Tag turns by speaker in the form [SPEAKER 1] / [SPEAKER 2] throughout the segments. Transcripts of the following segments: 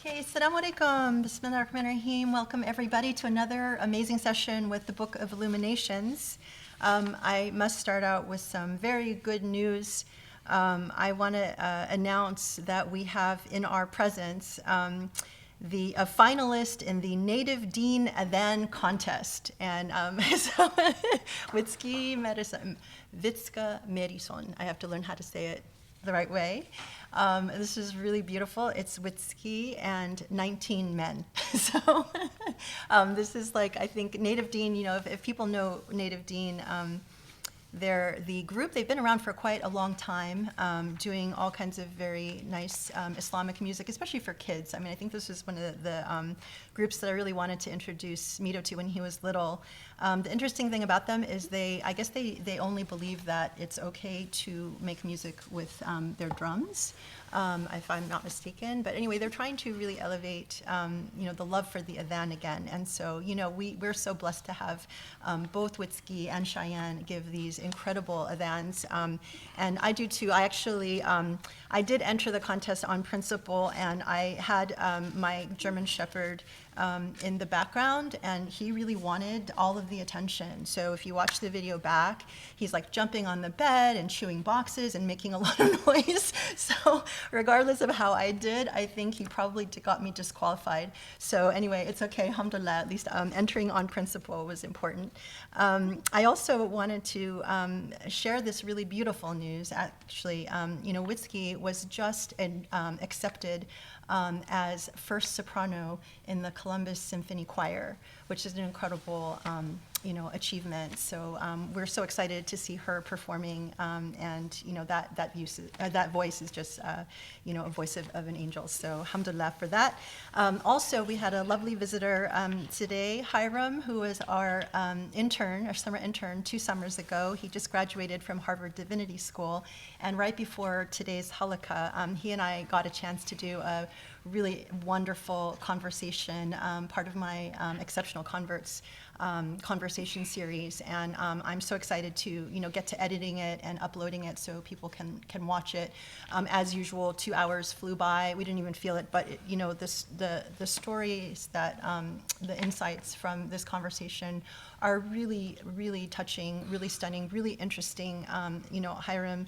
[SPEAKER 1] Okay, Assalamu alaikum. Bismillahirrahmanirrahim. Welcome everybody to another amazing session with the Book of Illuminations. I must start out with some very good news. I want to announce that we have in our presence the finalist in the Native Deen Adhan contest. And so, Vitska Merison. I have to learn how to say it the right way. This is really beautiful. It's Witski and 19 men. So this is like, I think, Native Deen, if people know Native Deen, they're the group. They've been around for quite a long time, doing all kinds of very nice Islamic music, especially for kids. I mean, I think this was one of the groups that I really wanted to introduce Mito to when he was little. The interesting thing about them is I guess they only believe that it's okay to make music with their drums, if I'm not mistaken. But anyway, they're trying to really elevate, the love for the adhan again. And so, we're so blessed to have both Witski and Cheyenne give these incredible adhans. And I do too. I actually, I did enter the contest on principle, and I had my German Shepherd in the background, and he really wanted all of the attention. So if you watch the video back, he's like jumping on the bed and chewing boxes and making a lot of noise. So regardless of how I did, I think he probably got me disqualified. So anyway, it's okay, alhamdulillah, at least entering on principle was important. I also wanted to share this really beautiful news. Actually, Witski was just accepted as first soprano in the Columbus Symphony Choir, which is an incredible, achievement. So we're so excited to see her performing, and that voice is just, a voice of an angel. So alhamdulillah for that. Also, we had a lovely visitor today, Hiram, who was our intern, our summer intern, 2 summers ago. He just graduated from Harvard Divinity School, and right before today's halakha, he and I got a chance to do a really wonderful conversation, part of my Exceptional Converts conversation series, and I'm so excited to get to editing it and uploading it so people can watch it. As usual, 2 hours flew by. We didn't even feel it, but the stories that the insights from this conversation are really, really touching, really stunning, really interesting. Hiram,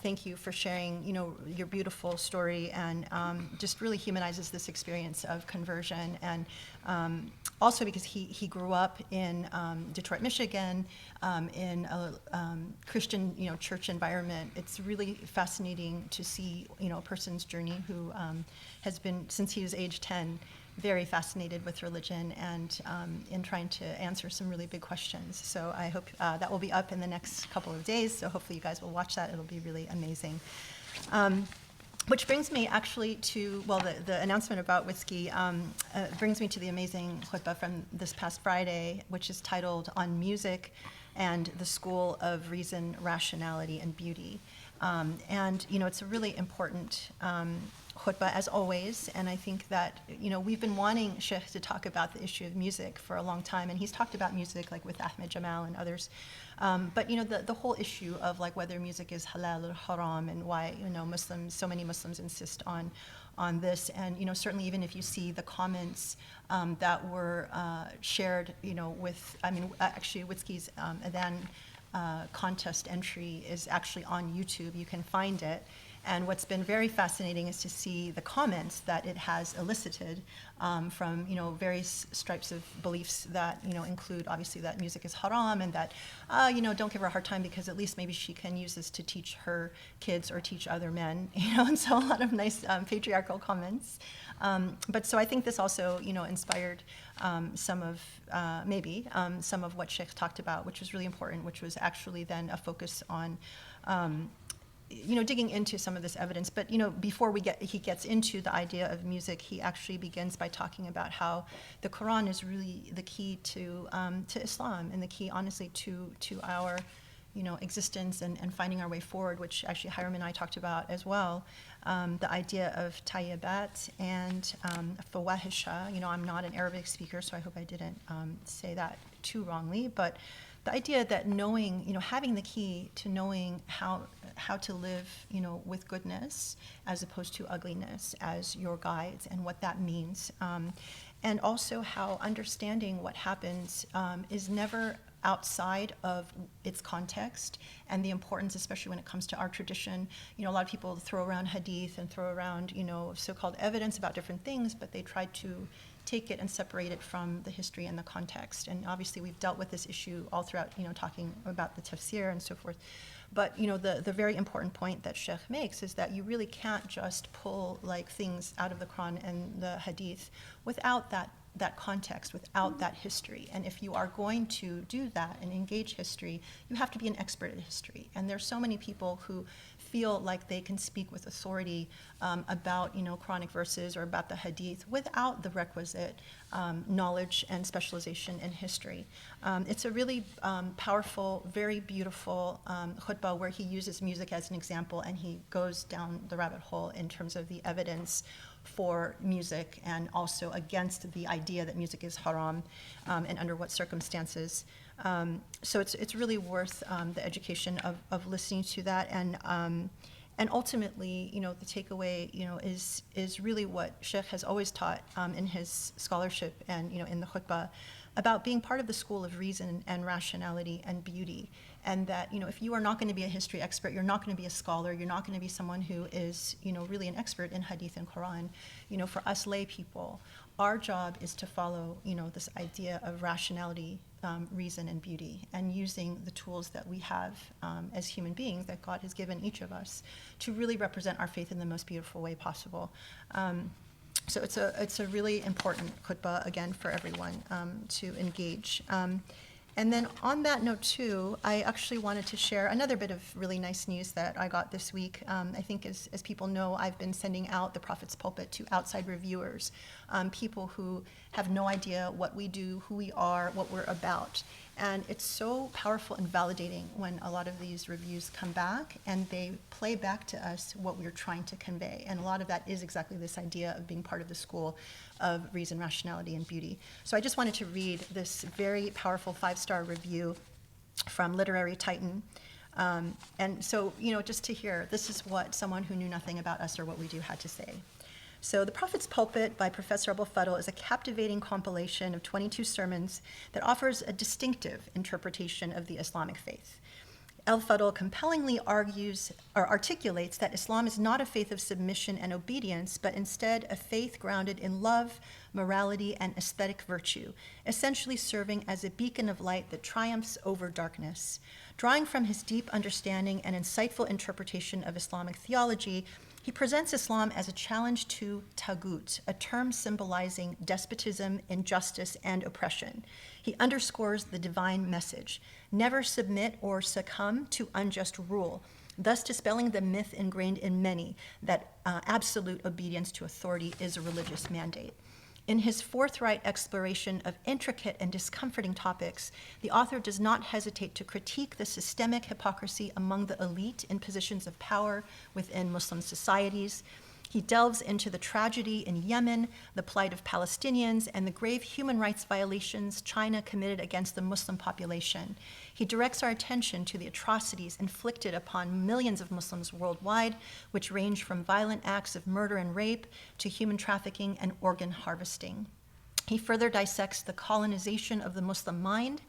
[SPEAKER 1] thank you for sharing, your beautiful story, and just really humanizes this experience of conversion. And also because he grew up in Detroit, Michigan, in a Christian, church environment. It's really fascinating to see, a person's journey who has been, since he was age 10, very fascinated with religion and in trying to answer some really big questions. So I hope that will be up in the next couple of days. So hopefully you guys will watch that. It'll be really amazing. Which brings me actually to, the announcement about Witski brings me to the amazing khutbah from this past Friday, which is titled On Music and the School of Reason, Rationality, and Beauty. And it's a really important khutbah, as always, and I think that we've been wanting Sheikh to talk about the issue of music for a long time, and he's talked about music like with Ahmed Jamal and others, but the whole issue of like whether music is halal or haram, and why so many Muslims insist on this, and certainly even if you see the comments that were shared, actually Witski's Adhan contest entry is actually on YouTube. You can find it. And what's been very fascinating is to see the comments that it has elicited from various stripes of beliefs that include obviously that music is haram, and that don't give her a hard time because at least maybe she can use this to teach her kids or teach other men, and so a lot of nice patriarchal comments. But so I think this also inspired some of what Sheikh talked about, which was really important, which was actually then a focus on digging into some of this evidence. But before he gets into the idea of music, he actually begins by talking about how the Quran is really the key to Islam, and the key, honestly, to our existence and finding our way forward, which actually Hiram and I talked about as well. The idea of tayyibat and fawahisha. I'm not an Arabic speaker, so I hope I didn't say that too wrongly, but the idea that knowing, having the key to knowing how how to live, with goodness as opposed to ugliness as your guides, and what that means. And also how understanding what happens is never outside of its context, and the importance, especially when it comes to our tradition. A lot of people throw around hadith and throw around, so-called evidence about different things, but they try to take it and separate it from the history and the context. And obviously we've dealt with this issue all throughout, talking about the tafsir and so forth. But, the very important point that Sheikh makes is that you really can't just pull things out of the Quran and the hadith without that context, without that history. And if you are going to do that and engage history, you have to be an expert at history. And there's so many people who feel like they can speak with authority about, Quranic verses or about the hadith without the requisite knowledge and specialization in history. It's a really powerful, very beautiful khutbah where he uses music as an example, and he goes down the rabbit hole in terms of the evidence for music, and also against the idea that music is haram, and under what circumstances. So it's really worth the education of listening to that, and ultimately, the takeaway, is really what Sheikh has always taught in his scholarship and in the khutbah, about being part of the school of reason and rationality and beauty. And that, if you are not going to be a history expert, you're not going to be a scholar, you're not going to be someone who is, really an expert in hadith and Quran. For us lay people, our job is to follow, this idea of rationality, reason, and beauty, and using the tools that we have as human beings that God has given each of us to really represent our faith in the most beautiful way possible. So it's a really important khutbah, again, for everyone to engage. And then on that note, too, I actually wanted to share another bit of really nice news that I got this week. I think as people know, I've been sending out the Prophet's Pulpit to outside reviewers, people who have no idea what we do, who we are, what we're about. And it's so powerful and validating when a lot of these reviews come back and they play back to us what we're trying to convey. And a lot of that is exactly this idea of being part of the school of reason, rationality, and beauty. So I just wanted to read this very powerful 5-star review from Literary Titan. And so, just to hear, this is what someone who knew nothing about us or what we do had to say. So The Prophet's Pulpit by Professor Abul Fadl is a captivating compilation of 22 sermons that offers a distinctive interpretation of the Islamic faith. Al-Fadl compellingly articulates that Islam is not a faith of submission and obedience, but instead a faith grounded in love, morality, and aesthetic virtue, essentially serving as a beacon of light that triumphs over darkness. Drawing from his deep understanding and insightful interpretation of Islamic theology, he presents Islam as a challenge to taghut, a term symbolizing despotism, injustice, and oppression. He underscores the divine message: never submit or succumb to unjust rule, thus dispelling the myth ingrained in many that absolute obedience to authority is a religious mandate. In his forthright exploration of intricate and discomforting topics, the author does not hesitate to critique the systemic hypocrisy among the elite in positions of power within Muslim societies. He delves into the tragedy in Yemen, the plight of Palestinians, and the grave human rights violations China committed against the Muslim population. He directs our attention to the atrocities inflicted upon millions of Muslims worldwide, which range from violent acts of murder and rape to human trafficking and organ harvesting. He further dissects the colonization of the Muslim mind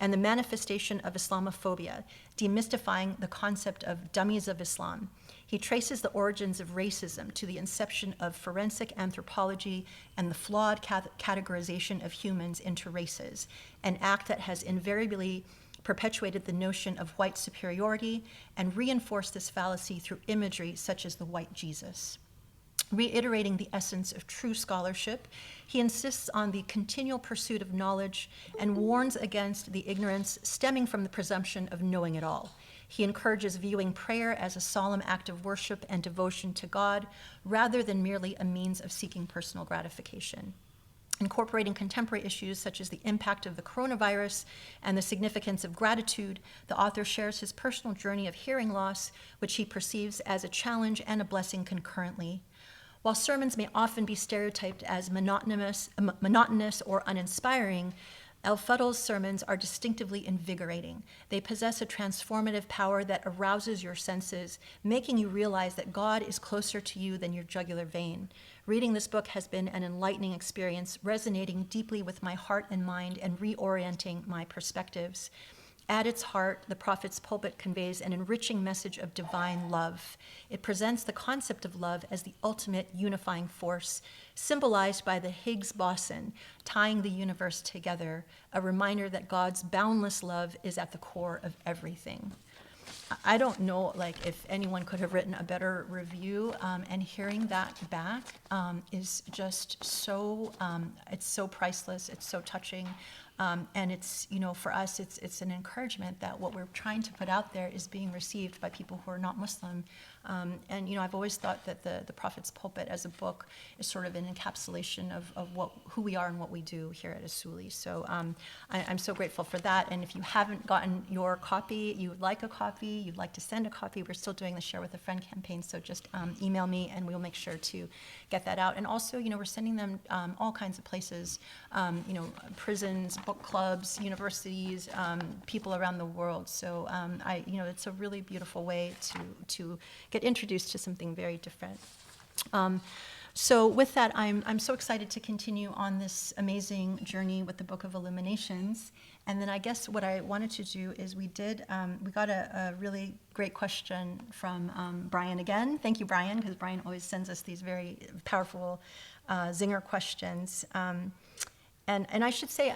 [SPEAKER 1] and the manifestation of Islamophobia, demystifying the concept of dummies of Islam. He traces the origins of racism to the inception of forensic anthropology and the flawed categorization of humans into races, an act that has invariably perpetuated the notion of white superiority and reinforced this fallacy through imagery such as the white Jesus. Reiterating the essence of true scholarship, he insists on the continual pursuit of knowledge and warns against the ignorance stemming from the presumption of knowing it all. He encourages viewing prayer as a solemn act of worship and devotion to God, rather than merely a means of seeking personal gratification. Incorporating contemporary issues such as the impact of the coronavirus and the significance of gratitude, the author shares his personal journey of hearing loss, which he perceives as a challenge and a blessing concurrently. While sermons may often be stereotyped as monotonous or uninspiring, Al-Fadl's sermons are distinctively invigorating. They possess a transformative power that arouses your senses, making you realize that God is closer to you than your jugular vein. Reading this book has been an enlightening experience, resonating deeply with my heart and mind and reorienting my perspectives. At its heart, the Prophet's pulpit conveys an enriching message of divine love. It presents the concept of love as the ultimate unifying force, symbolized by the Higgs boson, tying the universe together, a reminder that God's boundless love is at the core of everything. I don't know, if anyone could have written a better review, and hearing that back is just so, it's so priceless, it's so touching. And it's, for us, it's an encouragement that what we're trying to put out there is being received by people who are not Muslim. And, I've always thought that the Prophet's pulpit as a book is sort of an encapsulation of who we are and what we do here at Usuli. So I'm so grateful for that. And if you haven't gotten your copy, you would like a copy, you'd like to send a copy, we're still doing the Share with a Friend campaign. So just email me and we'll make sure to get that out. And also, we're sending them all kinds of places, prisons, book clubs, universities, people around the world. So it's a really beautiful way to get introduced to something very different. So with that, I'm so excited to continue on this amazing journey with the Book of Illuminations. And then I guess what I wanted to do is we got a really great question from Brian again. Thank you, Brian, because Brian always sends us these very powerful zinger questions. And I should say,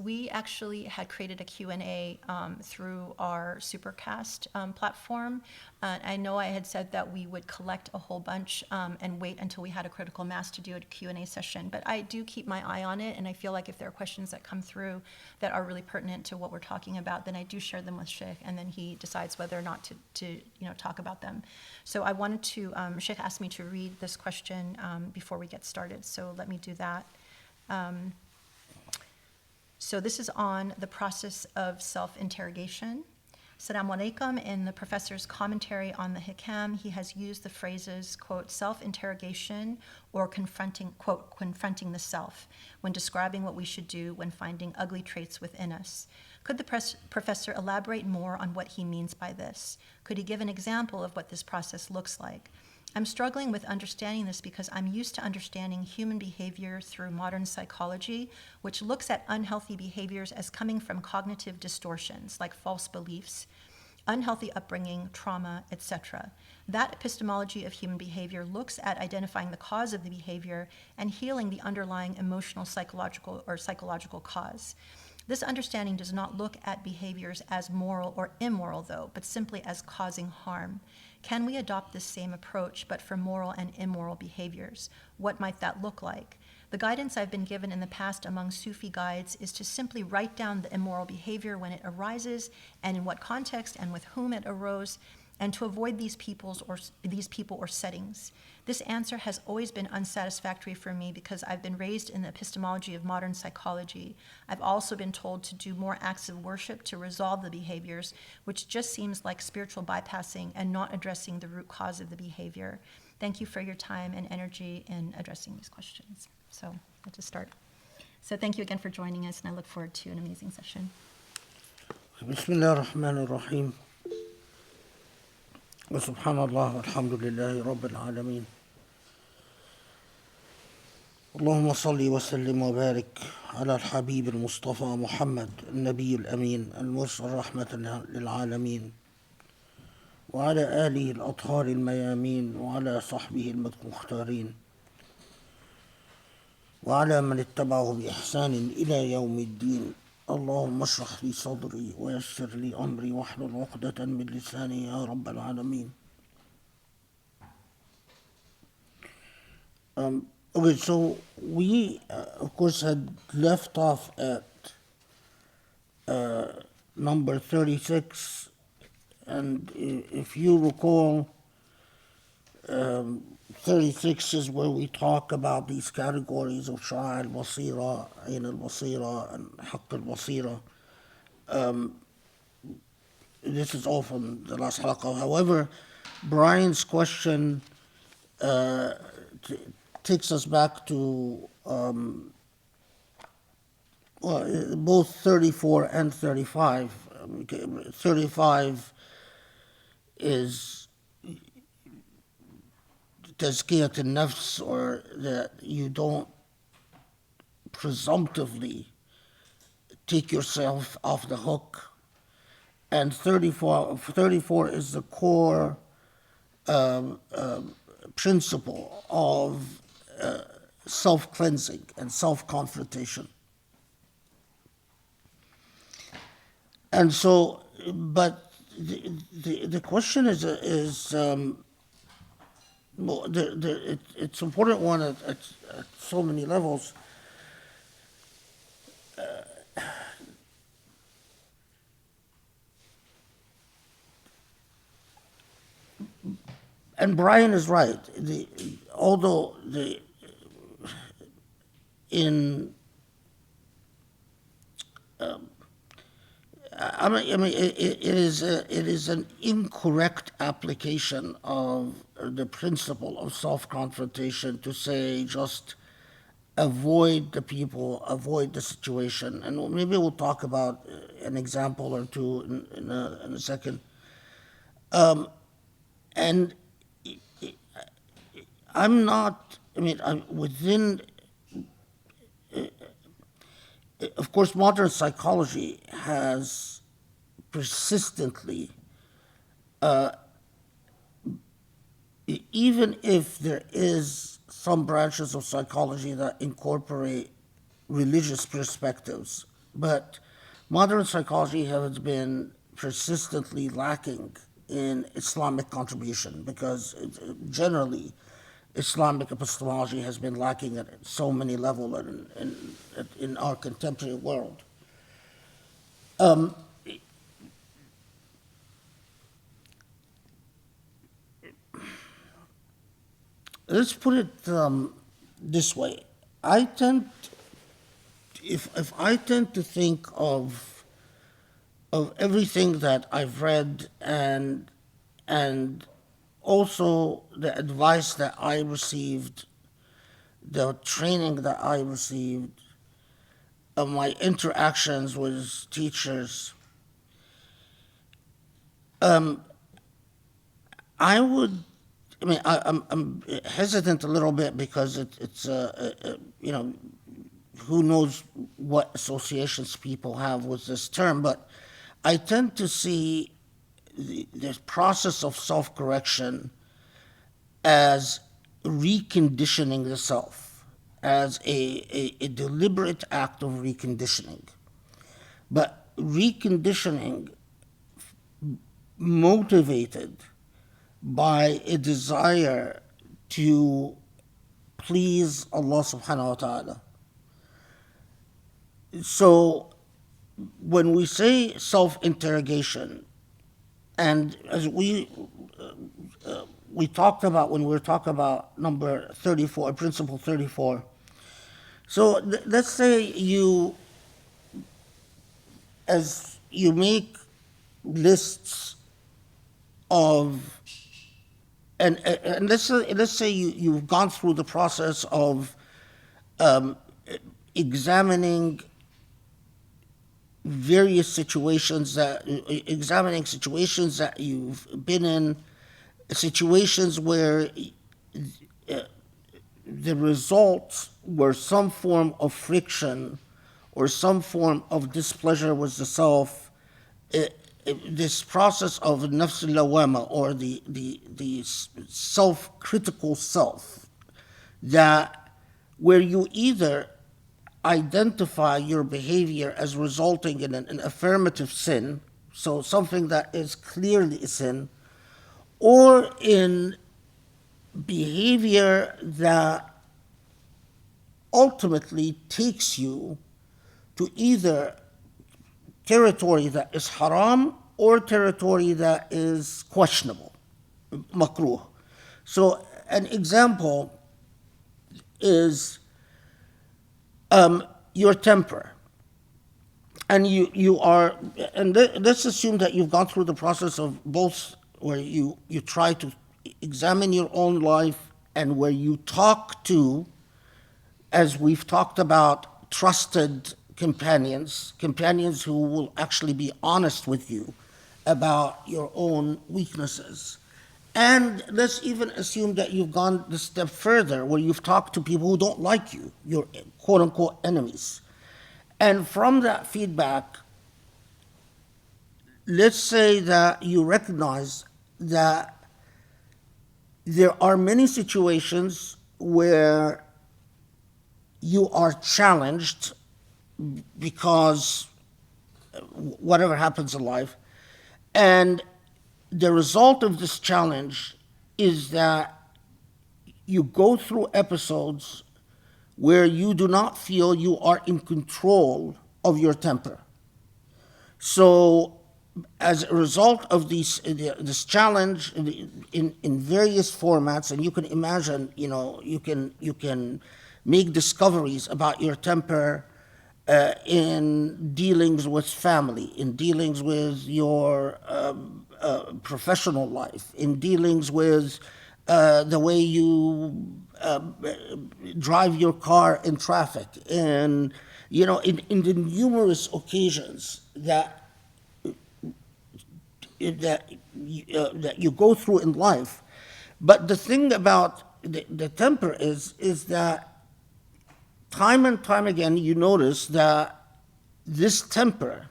[SPEAKER 1] we actually had created a Q&A through our Supercast platform. I know I had said that we would collect a whole bunch and wait until we had a critical mass to do a Q&A session. But I do keep my eye on it, and I feel like if there are questions that come through that are really pertinent to what we're talking about, then I do share them with Sheikh, and then he decides whether or not to talk about them. So I wanted to, Sheikh asked me to read this question before we get started, so let me do that. So this is on the process of self-interrogation. Assalamu alaikum. In the professor's commentary on the Hikam, he has used the phrases, quote, self-interrogation or confronting, quote, confronting the self when describing what we should do when finding ugly traits within us. Could the professor elaborate more on what he means by this? Could he give an example of what this process looks like? I'm struggling with understanding this because I'm used to understanding human behavior through modern psychology, which looks at unhealthy behaviors as coming from cognitive distortions, like false beliefs, unhealthy upbringing, trauma, etc. That epistemology of human behavior looks at identifying the cause of the behavior and healing the underlying emotional, psychological cause. This understanding does not look at behaviors as moral or immoral, though, but simply as causing harm. Can we adopt this same approach, but for moral and immoral behaviors? What might that look like? The guidance I've been given in the past among Sufi guides is to simply write down the immoral behavior when it arises, and in what context and with whom it arose, and to avoid these people or settings. This answer has always been unsatisfactory for me because I've been raised in the epistemology of modern psychology. I've also been told to do more acts of worship to resolve the behaviors, which just seems like spiritual bypassing and not addressing the root cause of the behavior. Thank you for your time and energy in addressing these questions. So let's just start. So thank you again for joining us, and I look forward to an amazing session.
[SPEAKER 2] Bismillah ar-Rahman ar-Rahim. وسبحان الله والحمد لله رب العالمين. اللهم صل وسلم وبارك على الحبيب المصطفى محمد النبي الأمين المرسل رحمة للعالمين وعلى آله الأطهار الميامين وعلى صحبه المختارين وعلى من اتبعه بإحسان إلى يوم الدين. اللهم اشرح لي صدري ويسر لي أمري واحلل عقدة من لساني يا رب العالمين. Okay, so we, of course, had left off at number 36, and if you recall, 36 is where we talk about these categories of Sha'a al-Basira, Ayn al-Basira, and Haqq al-Basira. This is all from the last halaqah. However, Brian's question takes us back to well, both 34 and 35. 35 is tazkiyat al-nafs, or that you don't presumptively take yourself off the hook. And 34 is the core principle of self-cleansing and self-confrontation. And so, but the question is well, it's important one at so many levels. And Brian is right. Although in I mean, it is an incorrect application of the principle of self-confrontation to say just avoid the people, avoid the situation. And maybe we'll talk about an example or two in a second. And I'm not, I mean, within, of course, modern psychology has persistently, even if there is some branches of psychology that incorporate religious perspectives, but modern psychology has been persistently lacking in Islamic contribution because generally Islamic epistemology has been lacking at so many levels in our contemporary world. Let's put it this way. I tend, if I tend to think of everything that I've read and also the advice that I received, the training that I received, my interactions with teachers, I would. I mean, I'm hesitant a little bit because it's you know, who knows what associations people have with this term, but I tend to see the process of self-correction as reconditioning the self, as a deliberate act of reconditioning. But reconditioning motivated by a desire to please Allah subhanahu wa ta'ala. So when we say self-interrogation, and as we talked about when we were talking about number 34, principle 34, so let's say as you make lists of, and let's say you've gone through the process of examining various situations examining situations that you've been in, situations where the results were some form of friction or some form of displeasure with the self. This process of nafs al-lawama, or the self-critical self, that where you either identify your behavior as resulting in an affirmative sin, so something that is clearly a sin, or in behavior that ultimately takes you to either territory that is haram or territory that is questionable, makruh. So an example is your temper. And you are, and let's assume that you've gone through the process of both, where you try to examine your own life and where you talk to, as we've talked about, trusted companions who will actually be honest with you about your own weaknesses. And let's even assume that you've gone the step further, where you've talked to people who don't like you, your quote unquote enemies. And from that feedback, let's say that you recognize that there are many situations where you are challenged because whatever happens in life, and the result of this challenge is that you go through episodes where you do not feel you are in control of your temper. So as a result of this challenge in various formats, and you can imagine, you can make discoveries about your temper in dealings with family, in dealings with your professional life, in dealings with the way you drive your car in traffic, and in the numerous occasions that you go through in life. But the thing about the temper is that time and time again you notice that this temper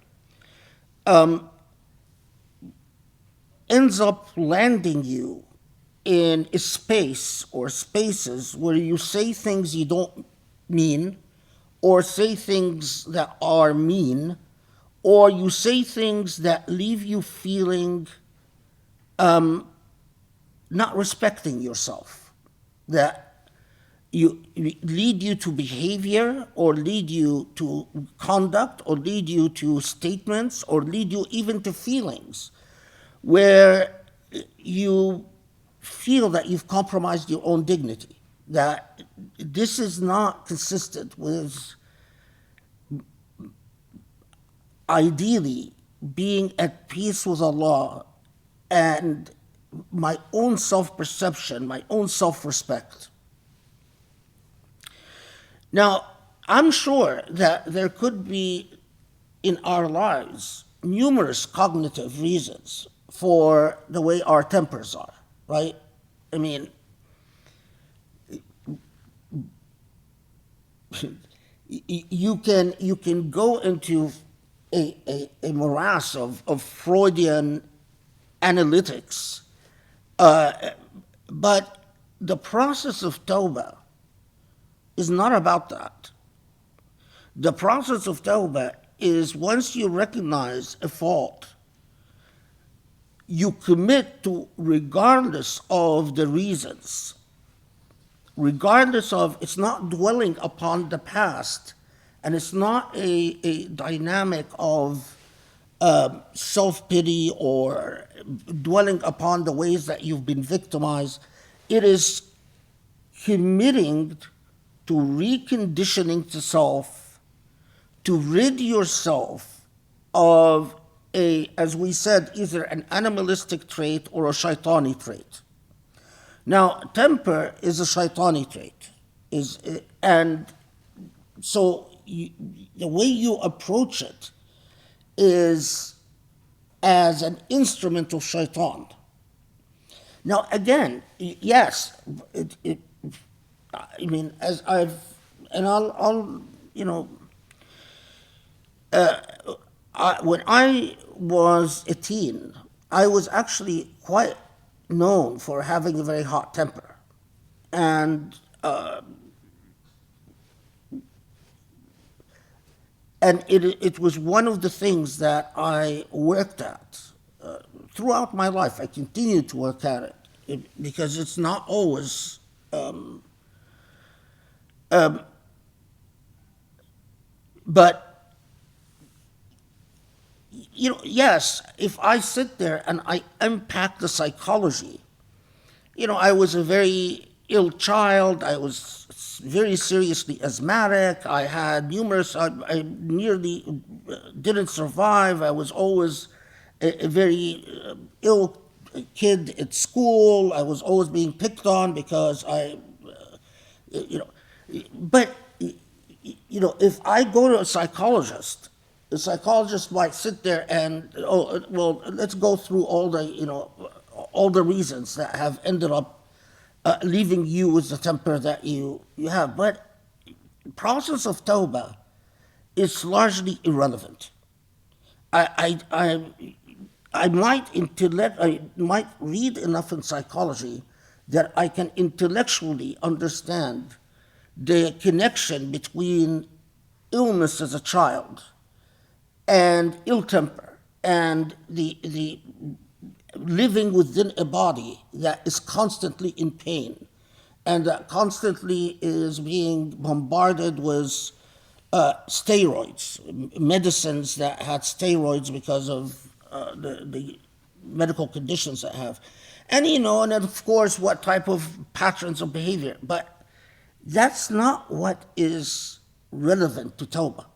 [SPEAKER 2] ends up landing you in a space or spaces where you say things you don't mean, or say things that are mean, or you say things that leave you feeling not respecting yourself, that lead you to behavior, or lead you to conduct, or lead you to statements, or lead you even to feelings where you feel that you've compromised your own dignity, that this is not consistent with ideally being at peace with Allah and my own self-perception, my own self-respect. Now, I'm sure that there could be in our lives numerous cognitive reasons for the way our tempers are, right? I mean, you can go into a morass of Freudian analytics, but the process of tawbah is not about that. The process of tawbah is, once you recognize a fault, you commit to, regardless of the reasons, regardless of, it's not dwelling upon the past, and it's not a dynamic of self-pity or dwelling upon the ways that you've been victimized. It is committing to reconditioning to self, to rid yourself of as we said, either an animalistic trait or a shaitani trait. Now, temper is a shaitani trait, and so the way you approach it is as an instrument of shaitan. Now, again, yes, I mean, as I'll when I was a teen, I was actually quite known for having a very hot temper. And it was one of the things that I worked at throughout my life. I continue to work at it because it's not always but yes, if I sit there and I unpack the psychology, I was a very ill child. I was very seriously asthmatic. I had numerous, I nearly didn't survive. I was always a very ill kid at school. I was always being picked on because but if I go to a psychologist, the psychologist might sit there and, oh, well, let's go through all the reasons that have ended up leaving you with the temper that you have. But process of tawbah is largely irrelevant. I might read enough in psychology that I can intellectually understand the connection between illness as a child and ill temper and the living within a body that is constantly in pain and that constantly is being bombarded with steroids, medicines that had steroids because of the medical conditions that have. And, and then of course, what type of patterns of behavior. But that's not what is relevant to Tawbah.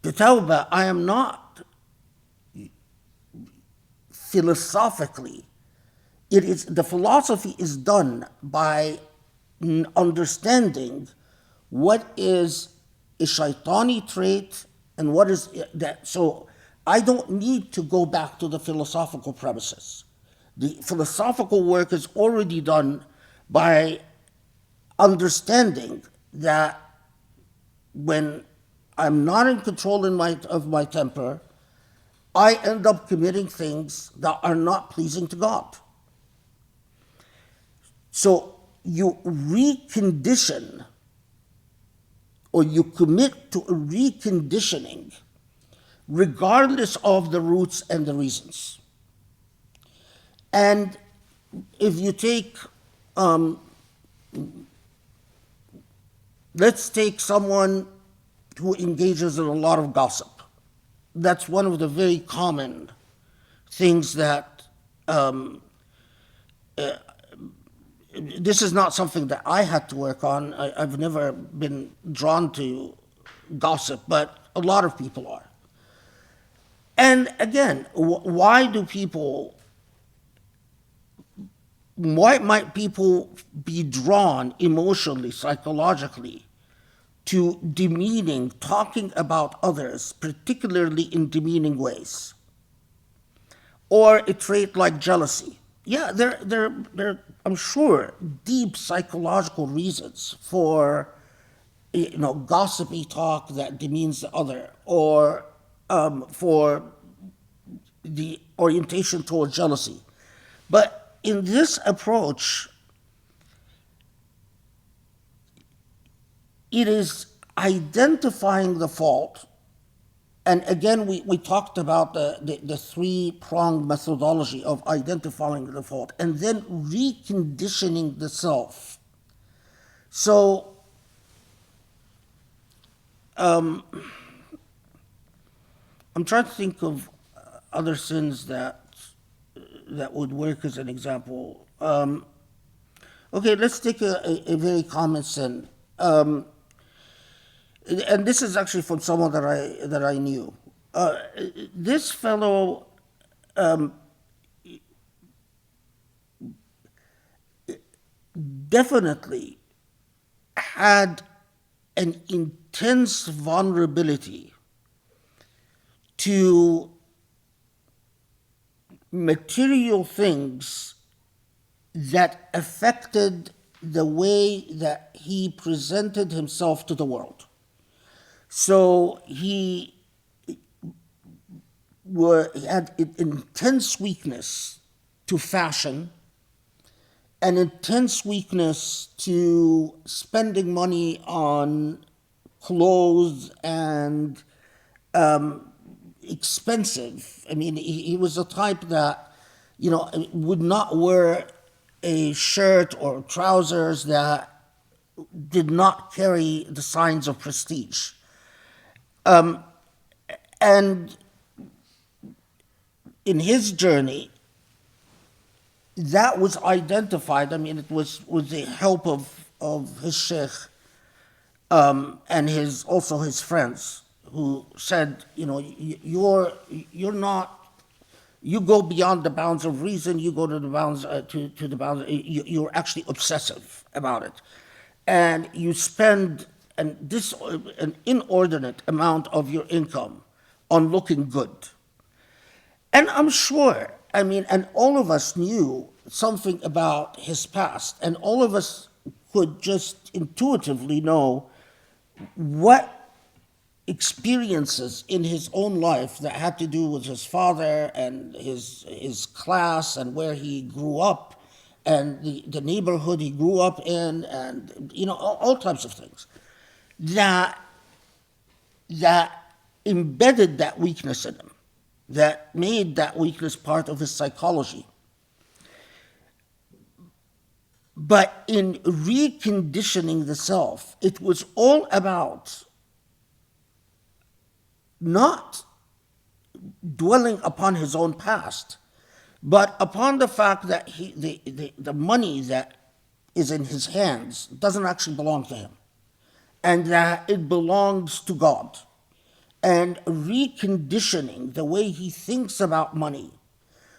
[SPEAKER 2] To Tawbah, I am not philosophically. The philosophy is done by understanding what is a shaitani trait and what is that. So I don't need to go back to the philosophical premises. The philosophical work is already done by understanding that when I'm not in control of my temper, I end up committing things that are not pleasing to God. So you recondition or you commit to a reconditioning regardless of the roots and the reasons. And if you take, let's take someone who engages in a lot of gossip. That's one of the very common things that, this is not something that I had to work on. I've never been drawn to gossip, but a lot of people are. And again, why might people be drawn emotionally, psychologically, to demeaning, talking about others, particularly in demeaning ways? Or a trait like jealousy. Yeah, there I'm sure, deep psychological reasons for, gossipy talk that demeans the other, or for the orientation toward jealousy. But in this approach, it is identifying the fault. And again, we talked about the three-pronged methodology of identifying the fault and then reconditioning the self. So, I'm trying to think of other sins that would work as an example. Okay, let's take a very common sin. And this is actually from someone that I knew. This fellow definitely had an intense vulnerability to material things that affected the way that he presented himself to the world. So he had an intense weakness to fashion, an intense weakness to spending money on clothes and expensive. I mean, he was the type that, would not wear a shirt or trousers that did not carry the signs of prestige. And in his journey, that was identified. I mean, it was with the help of his sheikh and also his friends, who said, you're not, you go beyond the bounds of reason. You go to the bounds to the bounds. You're actually obsessive about it, and you spend an inordinate amount of your income on looking good. And I'm sure, and all of us knew something about his past, and all of us could just intuitively know what experiences in his own life that had to do with his father and his class and where he grew up and the neighborhood he grew up in, and all types of things that embedded that weakness in him, that made that weakness part of his psychology. But in reconditioning the self, it was all about not dwelling upon his own past, but upon the fact that the money that is in his hands doesn't actually belong to him, and that it belongs to God. And reconditioning the way he thinks about money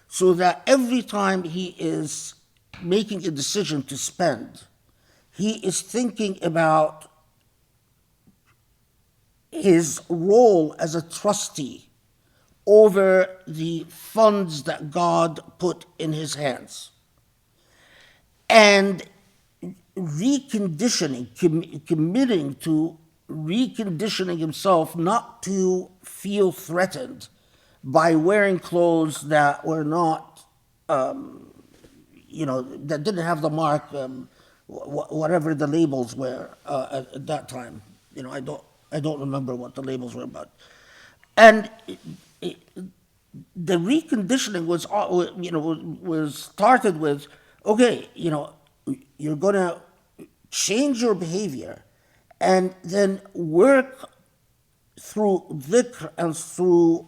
[SPEAKER 2] so that every time he is making a decision to spend, he is thinking about his role as a trustee over the funds that God put in his hands. And reconditioning, committing to reconditioning himself not to feel threatened by wearing clothes that were not, that didn't have the mark, whatever the labels were at that time. I don't remember what the labels were about. And the reconditioning was started with, okay, you're going to change your behavior and then work through dhikr and through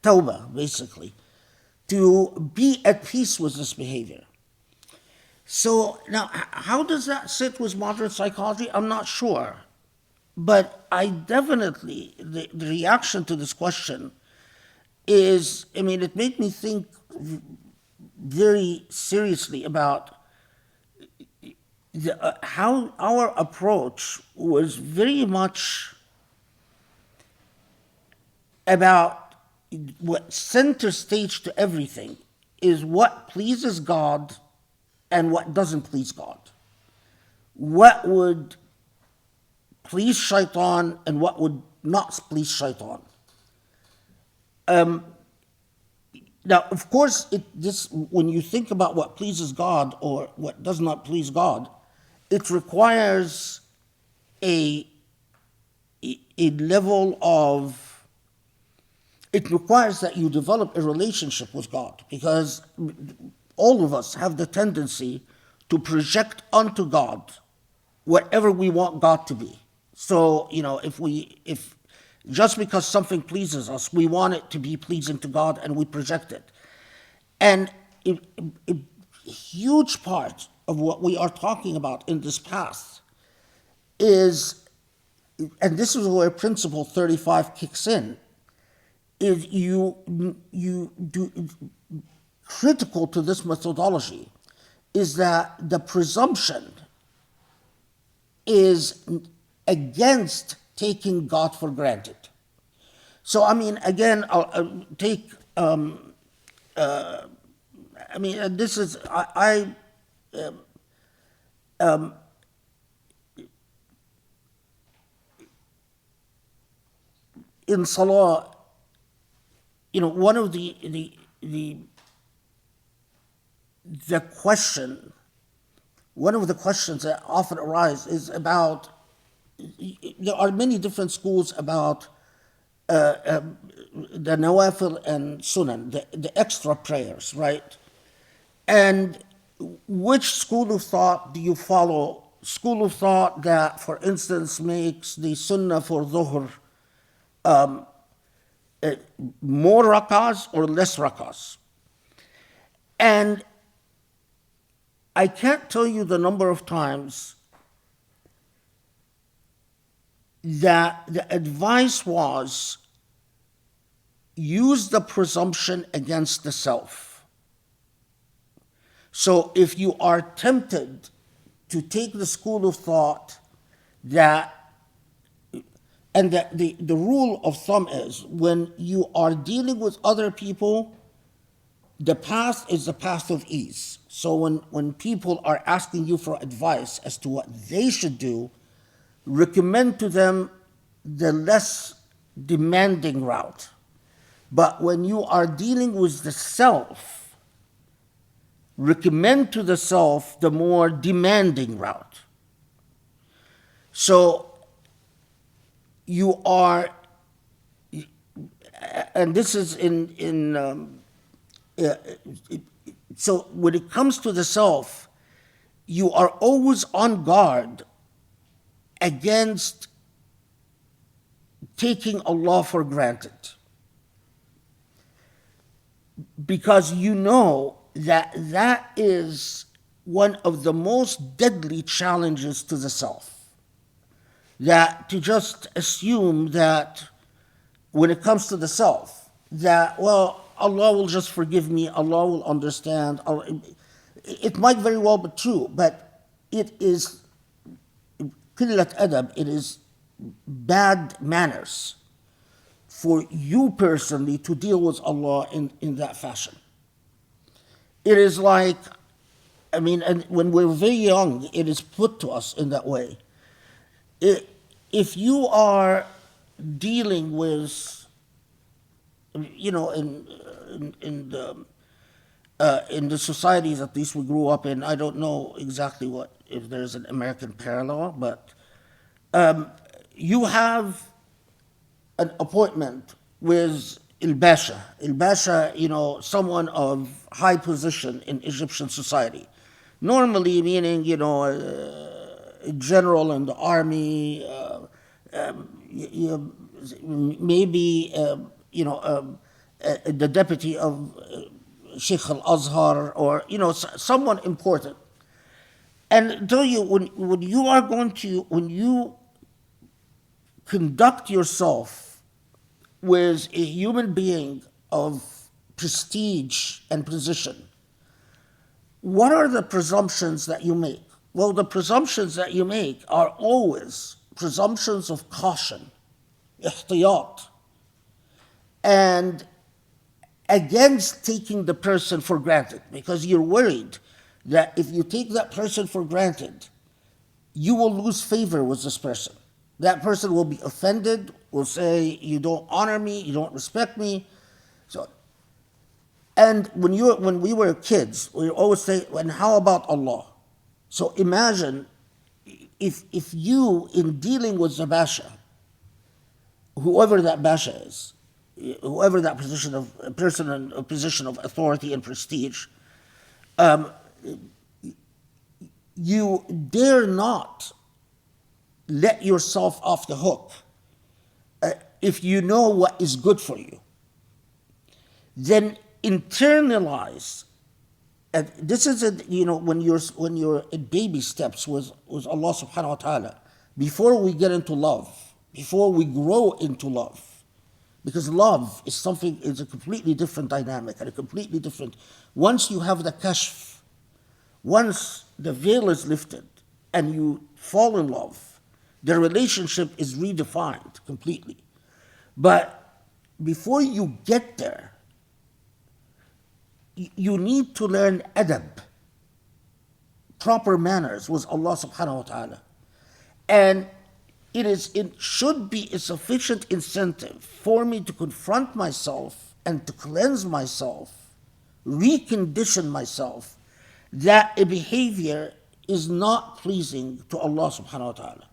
[SPEAKER 2] tawbah, basically, to be at peace with this behavior. So now, how does that sit with modern psychology? I'm not sure. But I definitely, the reaction to this question is, it made me think very seriously about how our approach was very much about what center stage to everything is what pleases God and what doesn't please God. What would please shaitan and what would not please shaitan. Now, of course, when you think about what pleases God or what does not please God, it requires a level of, it requires that you develop a relationship with God, because all of us have the tendency to project onto God whatever we want God to be. So, if just because something pleases us, we want it to be pleasing to God and we project it. And a huge part of what we are talking about in this path is, and this is where principle 35 kicks in, is you do critical to this methodology is that the presumption is against taking God for granted. So, again, I'll take, this is, in Salah, one of the one of the questions that often arise is about, there are many different schools about the nawafil and sunan, the extra prayers, right? And which school of thought do you follow? School of thought that, for instance, makes the sunnah for dhuhr more rakahs or less rakahs? And I can't tell you the number of times that the advice was, use the presumption against the self. So if you are tempted to take the school of thought that, and that the rule of thumb is when you are dealing with other people, the path is the path of ease. So when people are asking you for advice as to what they should do, recommend to them the less demanding route. But when you are dealing with the self, recommend to the self the more demanding route. So you are, and this is so when it comes to the self, you are always on guard against taking Allah for granted. Because you know that that is one of the most deadly challenges to the self. That to just assume that when it comes to the self, that, well, Allah will just forgive me, Allah will understand. It might very well be true, but it is qillat adab, it is bad manners for you personally to deal with Allah in that fashion. It is like, I mean, and when we're very young, it is put to us in that way. If you are dealing with, you know, in the societies at least we grew up in, I don't know exactly if there's an American parallel, but you have an appointment with Il-Basha. Il-Basha, you know, someone of high position in Egyptian society. Normally meaning, you know, a general in the army, maybe, you know, the deputy of Sheikh al-Azhar, or, you know, someone important. And tell you, when you conduct yourself with a human being of prestige and position, what are the presumptions that you make? Well, the presumptions that you make are always presumptions of caution, ihtiyat, and against taking the person for granted, because you're worried that if you take that person for granted, you will lose favor with this person. That person will be offended, will say, you don't honor me, you don't respect me. So, and when we were kids, we always say, and how about Allah? So imagine if you, in dealing with the Basha, whoever that Basha is, whoever that person in a position of authority and prestige, you dare not let yourself off the hook if you know what is good for you. Then internalize. And this is when you're at baby steps with Allah subhanahu wa ta'ala, before we get into love, before we grow into love. Because love is a completely different dynamic and a completely different. Once you have the kashf, once the veil is lifted and you fall in love, the relationship is redefined completely. But before you get there, you need to learn adab, proper manners with Allah subhanahu wa ta'ala. And it should be a sufficient incentive for me to confront myself and to cleanse myself, recondition myself, that a behavior is not pleasing to Allah subhanahu wa ta'ala.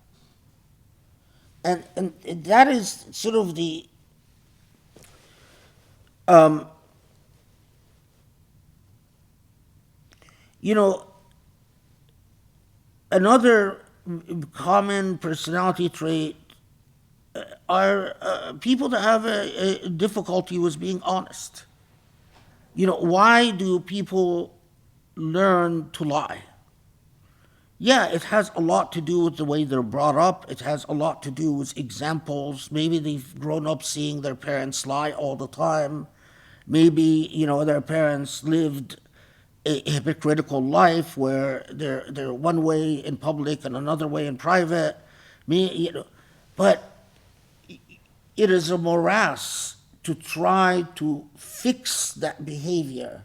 [SPEAKER 2] And that is sort of the another common personality trait are people that have a difficulty with being honest. Why do people learn to lie? Yeah, it has a lot to do with the way they're brought up. It has a lot to do with examples. Maybe they've grown up seeing their parents lie all the time. Maybe, their parents lived a hypocritical life where they're one way in public and another way in private. But it is a morass to try to fix that behavior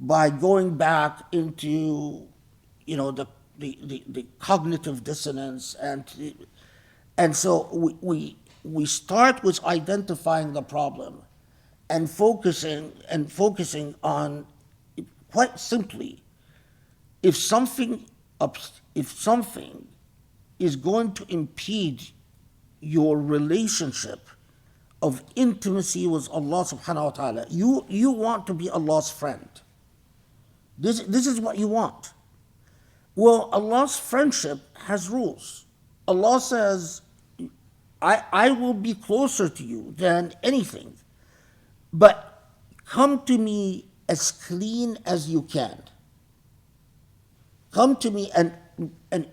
[SPEAKER 2] by going back into, the cognitive dissonance, and so we start with identifying the problem and focusing on, quite simply, if something is going to impede your relationship of intimacy with Allah subhanahu wa ta'ala, you want to be Allah's friend. This is what you want. Well, Allah's friendship has rules. Allah says, I will be closer to you than anything, but come to me as clean as you can. Come to me, and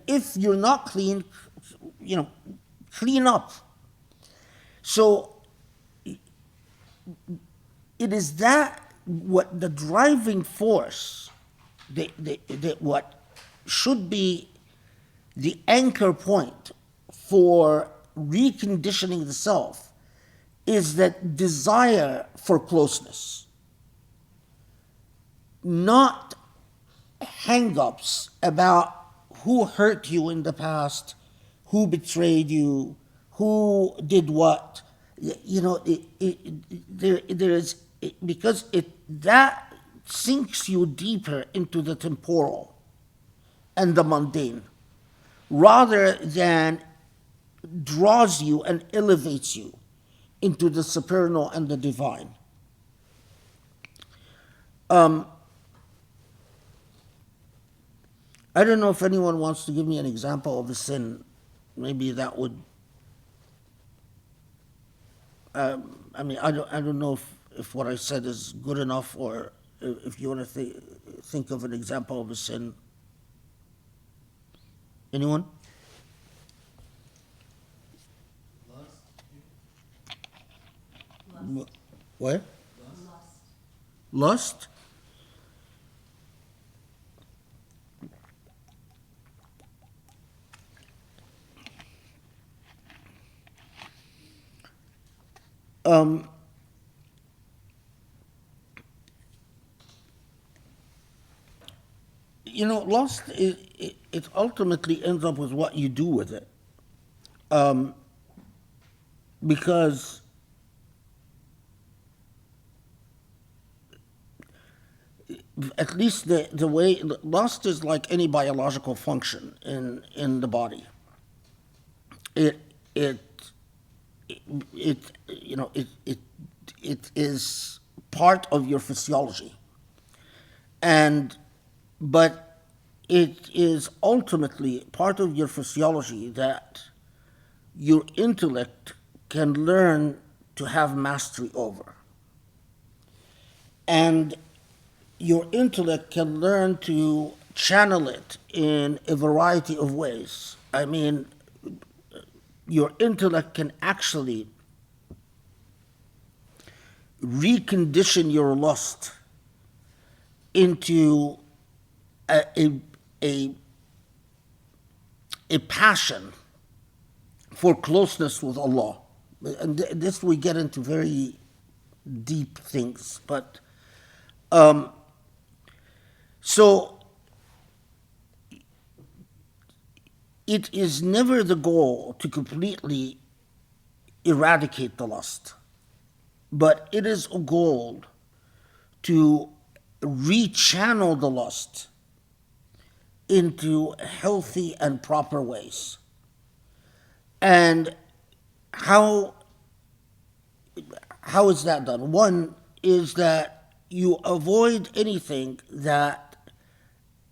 [SPEAKER 2] if you're not clean, clean up. So it is that what the driving force, what should be the anchor point for reconditioning the self, is that desire for closeness, not hang-ups about who hurt you in the past, who betrayed you, who did what. Because that sinks you deeper into the temporal and the mundane, rather than draws you and elevates you into the supernal and the divine. I don't know if anyone wants to give me an example of a sin. Maybe that would. I don't know if what I said is good enough, or if you want to think of an example of a sin. Anyone?
[SPEAKER 3] Lust.
[SPEAKER 2] What?
[SPEAKER 3] Lust.
[SPEAKER 2] Lust? Lust, it ultimately ends up with what you do with it. Because at least the way, lust is like any biological function in the body. It is part of your physiology, but it is ultimately part of your physiology that your intellect can learn to have mastery over, and your intellect can learn to channel it in a variety of ways. I mean, your intellect can actually recondition your lust into a passion for closeness with Allah. And this we get into very deep things, but so it is never the goal to completely eradicate the lust, but it is a goal to rechannel the lust into healthy and proper ways. And how is that done? One is that you avoid anything that